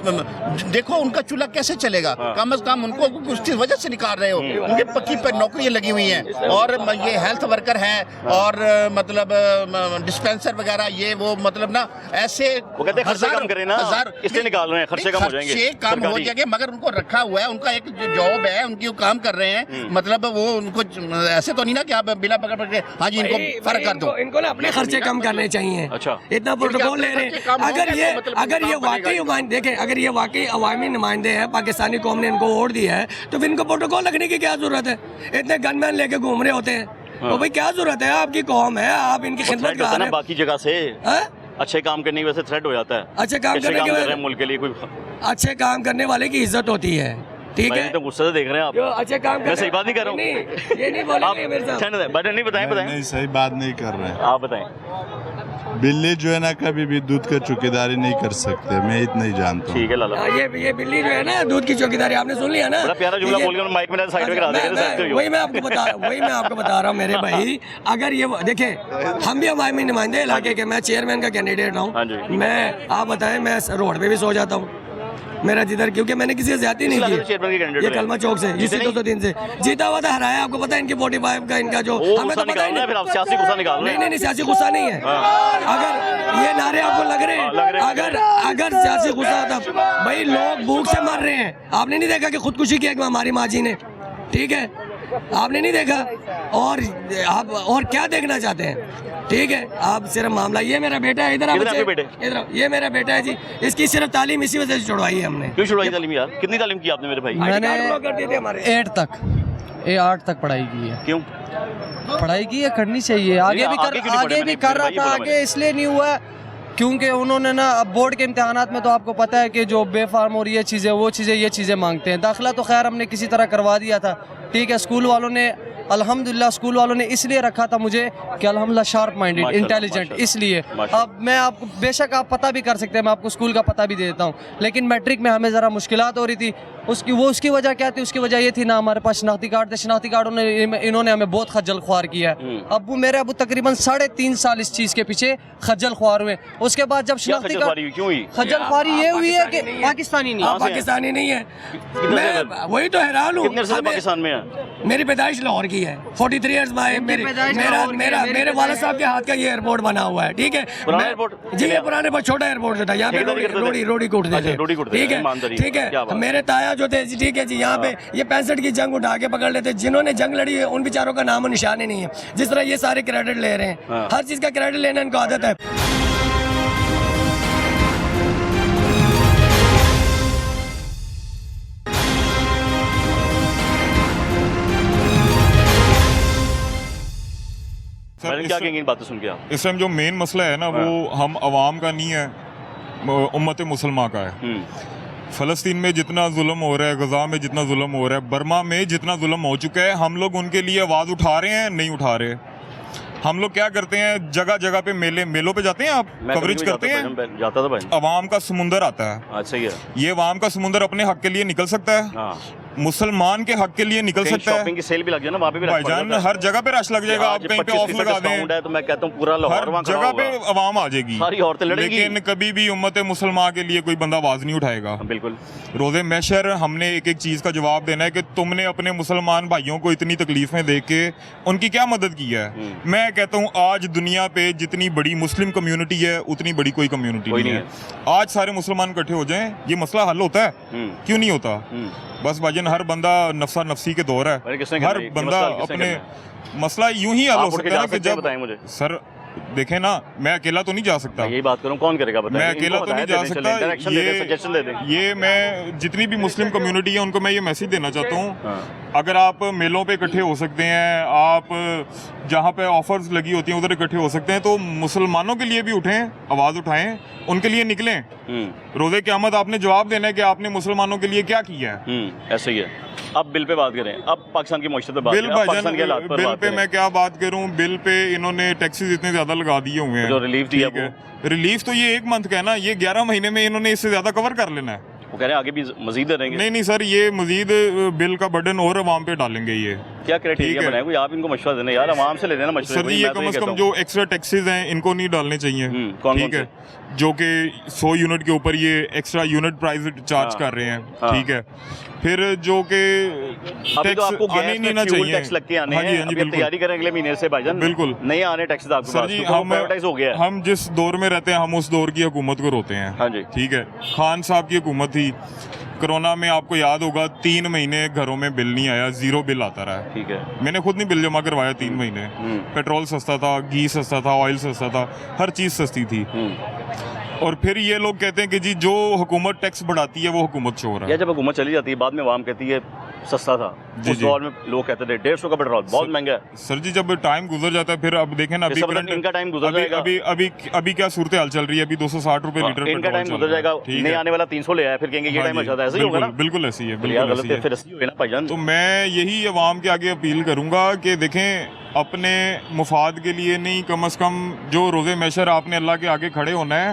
देखो उनका चूल्हा कैसे चलेगा। कम से कम उनको कुछ वजह से निकाल रहे हो, उनके पक्की पर नौकरियां लगी हुई हैं और ये हेल्थ वर्कर हैं और मतलब डिस्पेंसर वगैरह ये वो मतलब ना ऐसे वो कहते हैं खर्चे कम करें ना, इसलिए निकाल रहे हैं, खर्चे कम हो जाएंगे, खर्चे कम हो जाएंगे, मगर उनको रखा हुआ है, उनका एक जो जॉब है, उनकी वो काम कर रहे हैं, मतलब वो उनको ऐसे तो नहीं ना कि आप बिना पकड़ के हाँ जी इनको फर्क कर दो। इनको ना अपने खर्चे कम करने चाहिए। अच्छा, इतना प्रोटोकॉल ले रहे हैं। अगर ये वाकई देखें, अगर ये वाकई अवामी नुमाइंदे हैं, पाकिस्तानी कौम ने इनको वोट दिया है, तो फिर इनको प्रोटोकॉल लगने की क्या जरूरत है? इतने गनमैन लेके घूम रहे होते हैं, तो भाई क्या जरूरत है? आपकी कौम है, आप इनकी खिदमत कर रहे हैं। बाकी जगह से अच्छे काम करने की वजह से थ्रेट हो जाता है। अच्छे काम करने के वजह मुल्क के लिए कोई अच्छे काम करने वाले की इज्जत होती है, ठीक है? तो गुस्से से देख रहे हैं आप। जो अच्छे काम मैं सही बात नहीं कर रहा हूँ, ये नहीं बोलेंगे मेरे साथ। बटन नहीं बताएं नहीं, सही बात नहीं कर रहे हैं आप, बताएं। बिल्ली जो है ना कभी भी दूध की चौकीदारी नहीं कर सकते, मैं इतना ही जानता हूँ। ठीक है लाला, ये बिल्ली जो है ना दूध की चौकीदारी, आपने सुन लिया ना? बड़ा प्यारा जुमला बोल के माइक में साइड में करा देंगे। वही मैं आपको बता रहा हूँ मेरे भाई। अगर ये देखें, हम भी अवामी नुमाइंदे इलाके के, मैं चेयरमैन का कैंडिडेट हूँ, मैं आप बताएं, मैं रोड पे भी सो जाता हूँ, मेरा जिधर, क्योंकि मैंने किसी से ज्यादा नहीं की। ये कलमा चौक से इसी 203 से जीता हुआ था, हराया। आपको पता है इनकी 45 का इनका जो हमें तो पता ही नहीं। सियासी गुस्सा निकाल रहे हैं। नहीं, सियासी गुस्सा नहीं है। अगर ये नारे आपको लग रहे हैं, अगर सियासी गुस्सा होता, भाई लोग भूख से मर रहे हैं। आपने नहीं देखा कि खुदकुशी की हमारी माँ जी ने, ठीक है? आपने नहीं देखा, और आप और क्या देखना चाहते हैं? ठीक है, आप सिर्फ मामला, ये मेरा बेटा है, इधर इधर, ये मेरा बेटा है जी, इसकी सिर्फ तालीम इसी वजह से छुड़वाई है हमने। क्यों छुड़वाई तालीम यार? कितनी तालीम की आपने मेरे भाई? मैंने 8 8 तक पढ़ाई की है। क्यों पढ़ाई की है? करनी चाहिए, आगे भी कर रहा था, आगे इसलिए नहीं हुआ क्योंकि उन्होंने ना अब बोर्ड के इम्तिहानात में तो आपको पता है कि जो बेफार्म और ये चीज़ें मांगते हैं। दाखिला तो खैर हमने किसी तरह करवा दिया था, ठीक है? स्कूल वालों ने अल्हम्दुलिल्लाह स्कूल वालों ने इसलिए रखा था मुझे कि अल्हम्दुलिल्लाह शार्प माइंडेड, इंटेलिजेंट, इसलिए। अब मैं आपको बेशक आप पता भी कर सकते हैं, मैं आपको स्कूल का पता भी दे देता हूँ, लेकिन मैट्रिक में हमें ज़रा मुश्किलात हो रही थी। उसकी वजह क्या थी? उसकी वजह ये थी ना हमारे पास शनाख्ती कार्ड थे, शनाख्ती कार्ड इन्होंने हमें बहुत खज्जल ख्वार किया है। अब मेरे अबू तकरीबन 3.5 साल इस चीज़ के पीछे खज्जल ख्वार हुए। उसके बाद जब शनाख्ती कार्ड खज्जल ख्वारी ये हुई है कि पाकिस्तानी नहीं है। मैं वही तो हैरान हूँ। पाकिस्तान में है, मेरी पैदाइश लाहौर की है, 43 ईयर्स मेरे वाला साहब के हाथ का ये एयरपोर्ट बना हुआ है, ठीक है? जी, ये पुराने बहुत छोटा एयरपोर्ट जो था, यहाँ पे रोडी कूटते थे, ठीक है? मेरे ताया जो थे, ठीक है जी, यहाँ पे ये 65 की जंग उठा के पकड़ लेते। जिन्होंने जंग लड़ी है उन बेचारों का नाम और निशान ही नहीं है। जिस तरह ये सारे क्रेडिट ले रहे हैं, हर चीज का क्रेडिट लेना इनको आदत है। क्या कहेंगे इन बातें सुन के आप? इस टाइम जो मेन मसला है ना वो हम अवाम का नहीं है, उम्मत मुसलमान का है। फ़लस्तीन में जितना जुल्म हो रहा है, गज़ा में जितना जुल्म हो रहा है, बर्मा में जितना जुल्म हो चुका है, हम लोग उनके लिए आवाज़ उठा रहे हैं? नहीं उठा रहे। हम लोग क्या करते हैं, जगह जगह पे मेलों पे जाते हैं, आप कवरेज करते हैं, जाता था भाई। अवाम का समुंदर आता है। अच्छा, ये अवाम का समुंदर अपने हक के लिए निकल सकता है, मुसलमान के हक के लिए निकल सकता है। शॉपिंग की सेल भी लग जाए ना, वहाँ पे भी भाईजान हर जगह पे रश लग जाएगा। आप कहीं पे ऑफ लगा दें तो मैं कहता हूँ पूरा लाहौर हर जगह पे अवाम आ जाएगी, सारी औरतें लड़ेंगी, लेकिन कभी भी उम्मत मुसलमान के लिए कोई बंदा आवाज नहीं उठाएगा। बिल्कुल। रोज़े महशर हमने एक चीज़ का जवाब देना है कि तुमने अपने मुसलमान भाइयों को इतनी तकलीफें देख के उनकी क्या मदद की है। मैं कहता हूँ आज दुनिया पे जितनी बड़ी मुस्लिम कम्युनिटी है उतनी बड़ी कोई कम्युनिटी नहीं है। आज सारे मुसलमान इकट्ठे हो जाएं, ये मसला हल होता है? क्यों नहीं होता? बस भाईजान हर बंदा नफ्सा नफ्सी के दौर है, हर बंदा अपने मसला यूं ही हल हो सकता है ना कि जब सर देखें ना, मैं अकेला तो नहीं जा सकता। यही बात करूं, कौन करेगा बताइए? मैं अकेला तो नहीं जा सकता। ये मैं जितनी भी मुस्लिम कम्युनिटी है उनको मैं ये मैसेज देना चाहता हूँ, अगर आप मेलों पे इकट्ठे हो सकते हैं, आप जहाँ पे ऑफर्स लगी होती हैं उधर इकट्ठे हो सकते हैं, तो मुसलमानों के लिए भी उठें, आवाज़ उठाएं, उनके लिए निकलें। रोज़े क़यामत आपने जवाब देना है कि आपने मुसलमानों के लिए क्या किया है। ऐसे ही है। अब बिल पे बात करें, अब पाकिस्तान की मईशत पे बात करें, पाकिस्तान के हालात पर बिल बात पे करें। मैं क्या बात करूं, बिल पे इन्होंने टैक्सेस इतने ज़्यादा लगा दिए हुए हैं। जो रिलीफ दिया वो रिलीफ तो ये 1 मंथ का है ना, ये 11 महीने में इन्होंने इससे ज़्यादा कवर कर लेना है। वो कह रहे हैं आगे भी मजीद देंगे। नहीं सर, ये मजीद बिल का बर्डन और आवाम पे डालेंगे। ये क्या क्राइटेरिया बनाया कोई? आप इनको मशवरा देना यार, आवाम से ले लेना मशवरा। सर जी, ये कम से कम जो एक्स्ट्रा टैक्सेस हैं इनको नहीं डालने चाहिए। ठीक है, जो कि 100 यूनिट के ऊपर ये एक्स्ट्रा यूनिट प्राइस चार्ज कर रहे हैं। ठीक है, फिर जो कि टैक्स आपको आने नहीं ना चाहिए, टैक्स लग के आने हैं। अभी तैयारी करें अगले महीने से भाईजान, बिल्कुल नहीं आने टैक्स आपके पास। जी, हम जिस दौर में रहते हैं हम उस दौर की हुकूमत को रोते हैं। हाँ जी, ठीक है। खान साहब की हुकूमत थी, कोरोना में आपको याद होगा 3 महीने घरों में बिल नहीं आया, 0 बिल आता रहा है। ठीक है, मैंने खुद नहीं बिल जमा करवाया 3 महीने। पेट्रोल सस्ता था, घी सस्ता था, ऑयल सस्ता था, हर चीज़ सस्ती थी। और फिर ये लोग कहते हैं कि जी जो हुकूमत टैक्स बढ़ाती है वो हुकूमत चोर है। जब हुकूमत चली जाती है बाद में आवाम कहती है सस्ता था। उस दौर में लोग कहते थे 150 का पेट्रोल बहुत महंगा है। सर जी, जब टाइम गुजर जाता है फिर अब देखें ना, अभी इनका टाइम गुजर जाएगा। अभी क्या सूरत हाल चल रही है? अभी 260 रुपए लीटर इनका टाइम गुजर जाएगा, नहीं आने वाला 300 ले आया, फिर कहेंगे ये टाइम अच्छा था। ऐसे ही होगा ना? बिल्कुल ऐसी है, फिर ऐसी होगा ना भाईजान। तो मैं यही अवाम के आगे अपील करूंगा कि देखें, अपने मुफाद के लिए नहीं, कम से कम जो रोजे मैशर आपने अल्लाह के आगे खड़े होना है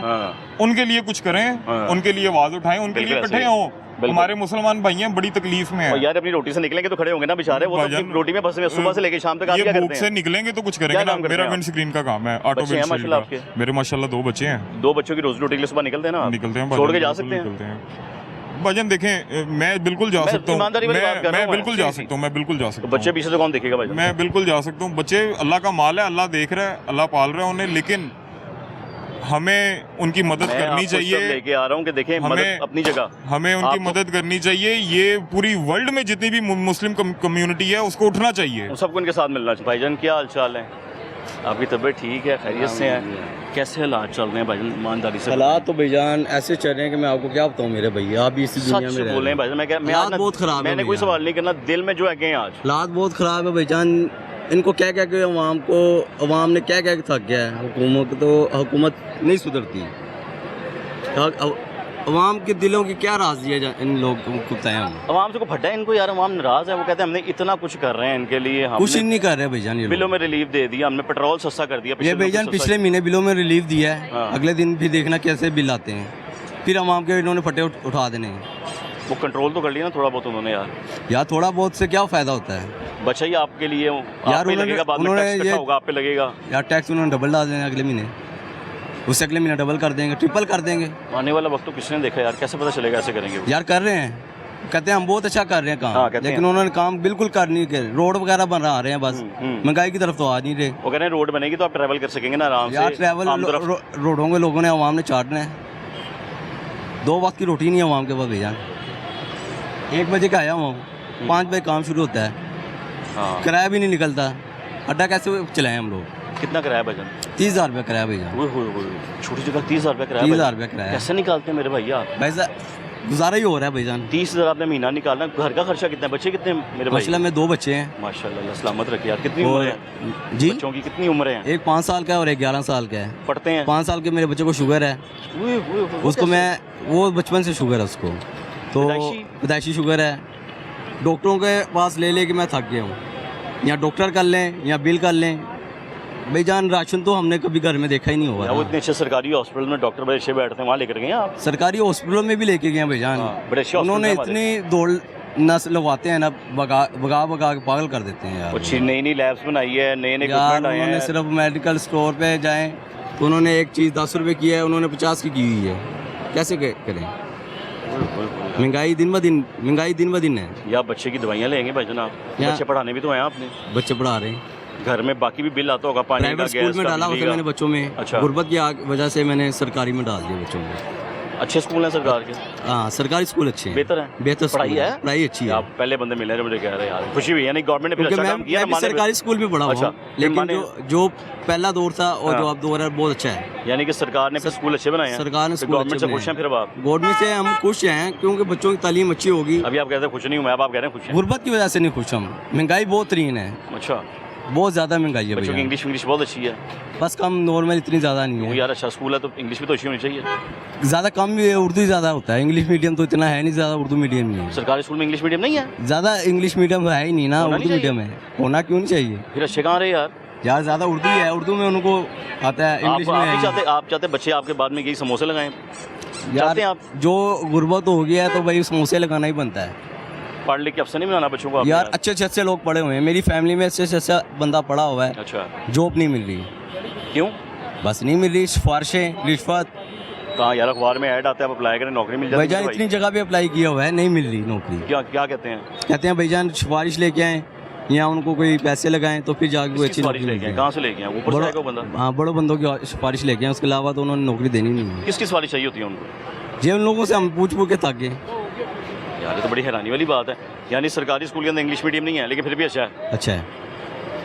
उनके लिए कुछ करें, उनके लिए आवाज उठाएं, उनके लिए इकट्ठे हों। हमारे मुसलमान भाई हैं बड़ी तकलीफ में हैं यार, अपनी रोटी से निकलेंगे तो खड़े होंगे ना बेचारे। वो तो रोटी में फंसे हुए सुबह से लेके शाम तक। आप क्या करते हैं? से निकलेंगे तो कुछ करेंगे ना। मेरा विंड स्क्रीन का काम है, ऑटो विंड स्क्रीन का। मेरे माशाल्लाह 2 बच्चे हैं। 2 बच्चों की रोजी रोटी के लिए सुबह निकलते हैं ना? निकलते हैं, छोड़ के जा सकते हैं भाईजान। देखें, मैं बिल्कुल जा सकता हूँ, मैं बिल्कुल जा सकता हूँ, मैं बिल्कुल जा सकता हूँ। बच्चे पीछे से कौन देखेगा भाई? मैं बिल्कुल जा सकता हूँ। बच्चे अल्लाह का माल है, अल्लाह देख रहा है, अल्लाह पाल रहा है उन्हें, लेकिन हमें उनकी मदद करनी चाहिए। लेके आ रहा हूँ कि देखें, हमें अपनी जगह हमें उनकी मदद करनी चाहिए। ये पूरी वर्ल्ड में जितनी भी मुस्लिम कम्युनिटी है उसको उठना चाहिए, सबको उनके साथ मिलना चाहिए। भाईजान क्या हाल चाल है? आपकी तबीयत ठीक है? खैरियत से है? कैसे हालात चल रहे हैं भाईजान? ईमानदारी से हालात तो भाईजान ऐसे चल रहे हैं कि मैं आपको क्या बताऊं मेरे भैया, आप इस दुनिया में बोल रहे हैं भाईजान। मैं बहुत खराब है, मैंने कोई सवाल नहीं करना, दिल में जो है कि आज हालात बहुत खराब है भाईजान। इनको क्या क्या के अवाम ने क्या क्या थक गया है। हुकूमत नहीं सुधरती। अवाम के दिलों की क्या राज दिया इन लोगों को तय? अवाम से को फटा है इनको यार, अवाम नाराज है। वो कहते हैं हमने इतना कुछ कर रहे हैं इनके लिए, कुछ नहीं कर रहे भाईजान। बिलों में रिलीफ दे दिया हमने, पेट्रोल सस्ता कर दिया। ये भाईजान पिछले महीने बिलों में रिलीफ दिया है, अगले दिन भी देखना कैसे बिल आते हैं, फिर अवाम के इन्होंने फटे उठा देने हैं। वो कंट्रोल तो कर लिया ना थोड़ा बहुत उन्होंने यार थोड़ा बहुत से क्या फ़ायदा होता है? बचा ही आपके लिए यार, उन्होंने आप पे लगेगा यार। टैक्स उन्होंने डबल डाल देना अगले महीने, उससे अगले महीने डबल कर देंगे, ट्रिपल कर देंगे। आने वाला वक्त तो किसने देखा यार, कैसे पता चलेगा ऐसे करेंगे? यार कर रहे हैं, कहते हैं हम बहुत अच्छा कर रहे हैं काम, लेकिन उन्होंने काम बिल्कुल कर नहीं किया। रोड वगैरह बना रहे हैं, बस महंगाई की तरफ तो आ नहीं रहे। वो कह रहे हैं रोड बनेगी तो आप ट्रैवल कर सकेंगे ना आराम से। यार ट्रैवल रोडों के लोगों ने आवाम ने चाटना है। 2 वक्त की रोटी नहीं है आवाम के पास भैया। 1 बजे का आया हूँ, 5 बजे काम शुरू होता है, किराया भी नहीं निकलता। अड्डा कैसे चलाएं हम लोग? कितना किराया भजन? 30,000 रुपये किराया भैया। छोटी जगह 30,000 रुपये किराया? 30,000 रुपये किराया कैसे निकालते हैं मेरे भैया? वैसा गुजारा ही हो रहा है भाईजान। 30,000 आपने महीना निकालना। घर का खर्चा कितना है? बच्चे कितने मेरे भाई? माशाल्लाह में 2 बच्चे हैं। माशाल्लाह, सलामत रखे यार। कितनी उम्र है जी? बच्चों की कितनी उम्र है? एक 5 साल का है और एक 11 साल का है। पढ़ते हैं? 5 साल के मेरे बच्चे को शुगर है, उसको मैं वो बचपन से शुगर है उसको, तो पैदाइशी शुगर है। डॉक्टरों के पास ले के मैं थक गया हूँ। या डॉक्टर कर लें या बिल कर लें भाईजान। राशन तो हमने कभी घर में देखा ही नहीं हुआ। वो इतने अच्छे सरकारी हॉस्पिटल में डॉक्टर बड़े अच्छे बैठते हैं, वहाँ लेकर गए आप? सरकारी हॉस्पिटलों में भी लेके गए भाईजान। बड़े अच्छे उन्होंने इतनी दौड़ नस लगवाते हैं ना, भगा के पागल कर देते हैं यार। कुछ नई लैब्स बनाई है, नए उन्होंने सिर्फ मेडिकल स्टोर पे जाएं तो उन्होंने एक चीज़ 10 रुपये की है, उन्होंने 50 की हुई है। कैसे करें? महंगाई दिन ब दिन है। या बच्चे की दवाइयाँ लेंगे भाईजान आप? बच्चे पढ़ाने भी तो हैं आपने? बच्चे पढ़ा रहे हैं। घर में बाकी भी बिल आता होगा, पानी का, गैस का, स्कूल में डाला होता मैंने बच्चों में। अच्छा। गुर्बत की वजह से मैंने सरकारी में डाल दिया बच्चों में। अच्छे स्कूल हैं सरकार के? हाँ, सरकारी स्कूल अच्छे हैं, बेहतर है। बेहतर पढ़ाई है, पढ़ाई अच्छी है। आप पहले बंदे मिले मुझे कह रहे हैं यार, खुशी हुई है। गवर्नमेंट ने फिर अच्छा काम किया। मैं सरकारी स्कूल में पढ़ा हुआ, लेकिन जो पहला दौर था और जो अब दौर है बहुत अच्छा है। यानी कि सरकार ने स्कूल अच्छे बनाए हैं। सरकार ने गवर्नमेंट से खुश हैं? फिर आप गवर्नमेंट से हम खुश हैं क्योंकि बच्चों की तालीम अच्छी होगी। अभी आप कहते हैं खुश नहीं हूँ मैं, आप कह रहे हैं खुश हैं? गुर्बत की वजह से नहीं खुश हम, महंगाई बहुत तरीन है। अच्छा, बहुत ज़्यादा महंगाई है। बच्चों की इंग्लिश बहुत अच्छी है? बस कम, नॉर्मल इतनी ज़्यादा नहीं है यार। अच्छा स्कूल है तो इंग्लिश भी तो अच्छी होनी चाहिए। ज़्यादा कम भी है, उर्दू ही ज़्यादा होता है। इंग्लिश मीडियम तो इतना है नहीं, ज़्यादा उर्दू मीडियम नहीं है। सरकारी स्कूल में इंग्लिश मीडियम नहीं है? ज़्यादा इंग्लिश मीडियम है ही नहीं ना, उर्दू मीडियम है। होना क्यों नहीं चाहिए? फिर अच्छे कहाँ रहे यार? यार ज़्यादा उर्दू ही है, उर्दू में उनको आता है, इंग्लिश में आप चाहते बच्चे आपके बाद में यही समोसे लगाएं? चाहते हैं आप? जो गुर्बत हो गया है तो भाई समोसे लगाना ही बनता है। पढ़ लिख के अफसर नहीं बनाना बच्चों को आपने? यार अच्छे अच्छे लोग पढ़े हुए हैं, मेरी फैमिली में अच्छे अच्छा बंदा पढ़ा हुआ है। अच्छा, जॉब नहीं मिल रही। क्यों? बस नहीं मिल रही, सिफारिशें, रिश्वत। कहाँ यार, अखबार में ऐड आता है, आप अप्लाई करें नौकरी मिल जाती है। भाईजान इतनी जगह पे अप्लाई किया हुआ है, नहीं मिल रही नौकरी। क्या क्या कहते हैं? कहते हैं भाईजान सिफारिश लेके आए या उनको कोई पैसे लगाएं तो फिर जाके कोई अच्छी नौकरी लेके आए? कहाँ से लेके आए? ऊपर से आएगा वो बंदा? हाँ, बड़े बंदों की सिफारिश लेके आए, उसके अलावा तो उन्होंने नौकरी देनी नहीं है। किसकी सिफारिश चाहिए होती है उनको? जी उन लोगों से हम पूछ के थक गए। यार ये तो बड़ी हैरानी वाली बात है। यानी सरकारी स्कूल के अंदर इंग्लिश मीडियम नहीं है, लेकिन फिर भी अच्छा है। अच्छा है,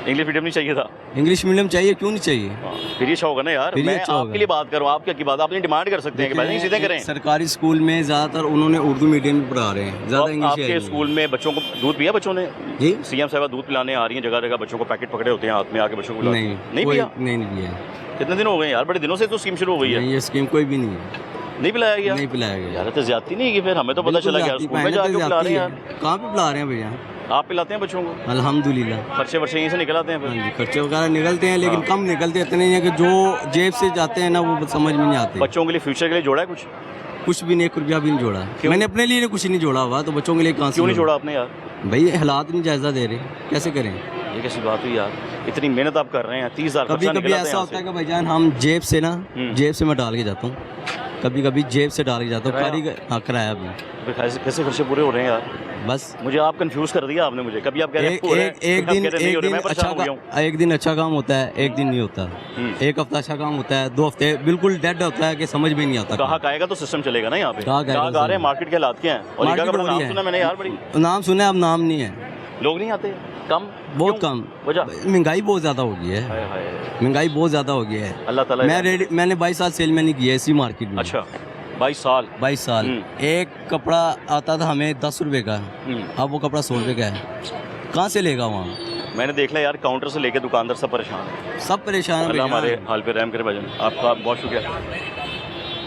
इंग्लिश मीडियम नहीं चाहिए था? इंग्लिश मीडियम चाहिए, क्यों नहीं चाहिए? फिर ये अच्छा होगा ना यार। मैं अच्छा आपके लिए बात करूँ, आप क्या की बात, आप डिमांड कर सकते हैं कि भाई सीधे करें। सरकारी स्कूल में ज़्यादातर उन्होंने उर्दू मीडियम में पढ़ा रहे हैं, ज़्यादा इंग्लिश। आपके स्कूल में बच्चों को दूध पिया बच्चों ने? जी, सीएम साहब दूध पिलाने आ रही हैं, जगह जगह बच्चों को पैकेट पकड़े होते हैं हाथ में, आके बच्चों को नहीं पिया? नहीं पिया। कितने दिन हो गए यार? बड़े दिनों से तो स्कीम शुरू हो गई है। ये स्कीम कोई भी नहीं है, नहीं पिलाया गया? नहीं पिलाया गया यार तो ज्यादती नहीं है कि फिर हमें तो पता चला यार स्कूल में जाके पिला रहे हैं यार। कहाँ पे पिला रहे हैं भैया? आप पिलाते हैं बच्चों को? अल्हम्दुलिल्लाह। खर्चे वर्चे यहीं से निकल आते हैं फिर? हाँ जी, खर्चे वगैरह निकलते हैं, लेकिन कम निकलते इतने नहीं है कि जो जेब से जाते हैं ना वो समझ में नहीं आते। बच्चों के लिए फ्यूचर के लिए जोड़ा है कुछ? कुछ भी नहीं, 1 रुपया भी नहीं जोड़ा। मैंने अपने लिए कुछ नहीं जोड़ा हुआ, तो बच्चों के लिए कहाँ से? क्यों नहीं जोड़ा आपने यार? भाई हालात नहीं जायजा दे रहे, कैसे करें? ये कैसी बात हुई यार? इतनी मेहनत आप कर रहे हैं, 30,000 कभी कभी ऐसा होता है कि भाईजान हम जेब से ना, जेब से मैं डाल के जाता हूँ, कभी कभी जेब से डाल के जाता हूँ। कारीगर, हाँ, किराया भी। कैसे खर्चे पूरे हो रहे हैं यार? बस मुझे आप कंफ्यूज कर दिया आपने मुझे। कभी आप कह रहे हैं एक दिन अच्छा काम होता है, एक दिन नहीं होता। एक हफ्ता अच्छा काम होता है, 2 हफ्ते बिल्कुल डेड होता है कि समझ में नहीं आता। कहाँ आएगा तो सिस्टम चलेगा ना यहाँ पे? कहाँ आ रहे हैं, मार्केट के हालात क्या हैं? और नाम सुना मैंने यार, बड़ी नाम सुना, अब नाम नहीं है, लोग नहीं आते, कम, बहुत कम। महंगाई बहुत ज़्यादा हो गई है, महंगाई बहुत ज़्यादा हो गई है। अल्लाह ताला। मैंने 22 साल सेल मैंने किया इसी मार्केट में। अच्छा, 22 साल। एक कपड़ा आता था हमें 10 रुपए का, अब वो कपड़ा 100 रुपए का है। कहाँ से लेगा वहाँ? मैंने देख लिया यार, काउंटर से लेके दुकानदार सब परेशान है, सब परेशान है। अल्लाह हमारे हाल पे रहम करे भाईजान। आपका बहुत शुक्रिया।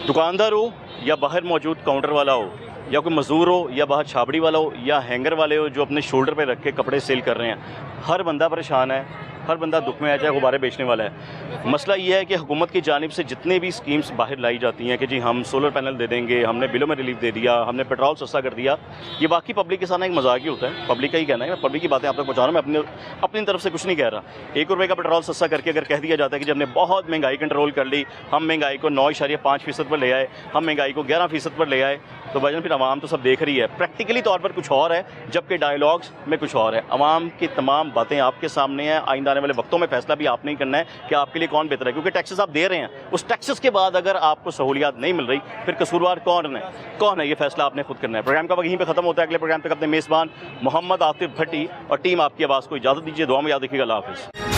दुकानदार हो या बाहर मौजूद काउंटर वाला हो, या कोई मजदूर हो या बाहर छाबड़ी वाला हो, या हैंगर वाले हो जो अपने शोल्डर पे रख के कपड़े सेल कर रहे हैं, हर बंदा परेशान है, हर बंदा दुख में है, चाहे गुब्बारे बेचने वाला है। मसला ये है कि हुकूमत की जानिब से जितने भी स्कीम्स बाहर लाई जाती हैं कि जी हम सोलर पैनल दे देंगे, हमने बिलों में रिलीफ दे दिया, हमने पेट्रोल सस्ता कर दिया, ये बाकी पब्लिक के साथ एक मजाक ही होता है। पब्लिक का ही कहना है, मैं पब्लिक की बातें आप तक पहुँचा रहा हूँ, मैं अपनी तरफ से कुछ नहीं कह रहा। 1 रुपये का पेट्रोल सस्ता करके अगर कह दिया जाता है कि जब हमने बहुत महंगाई कंट्रोल कर ली, हम महंगाई को 9.5% पर ले आए, हम महंगाई को 11% पर ले आए, तो भाईजान फिर आवाम तो सब देख रही है। प्रैक्टिकली तौर पर कुछ और है, जबकि डायलॉग्स में कुछ और है। आवाम की तमाम बातें आपके सामने हैं। आइंदा आने वाले वक्तों में फैसला भी आपने ही करना है कि आपके लिए कौन बेहतर है, क्योंकि टैक्सेस आप दे रहे हैं। उस टैक्सेस के बाद अगर आपको सहूलियात नहीं मिल रही, फिर कसूरवार कौन है, ये फैसला आपने खुद करना है। प्रोग्राम का वक्त यहीं पे खत्म होता है। अगले प्रोग्राम तक अपने मेज़बान मोहम्मद आतिफ भट्टी और टीम आपकी आवाज़ को इजाज़त दीजिए। दुआ में याद रखिएगा। अल्लाह हाफ़िज़।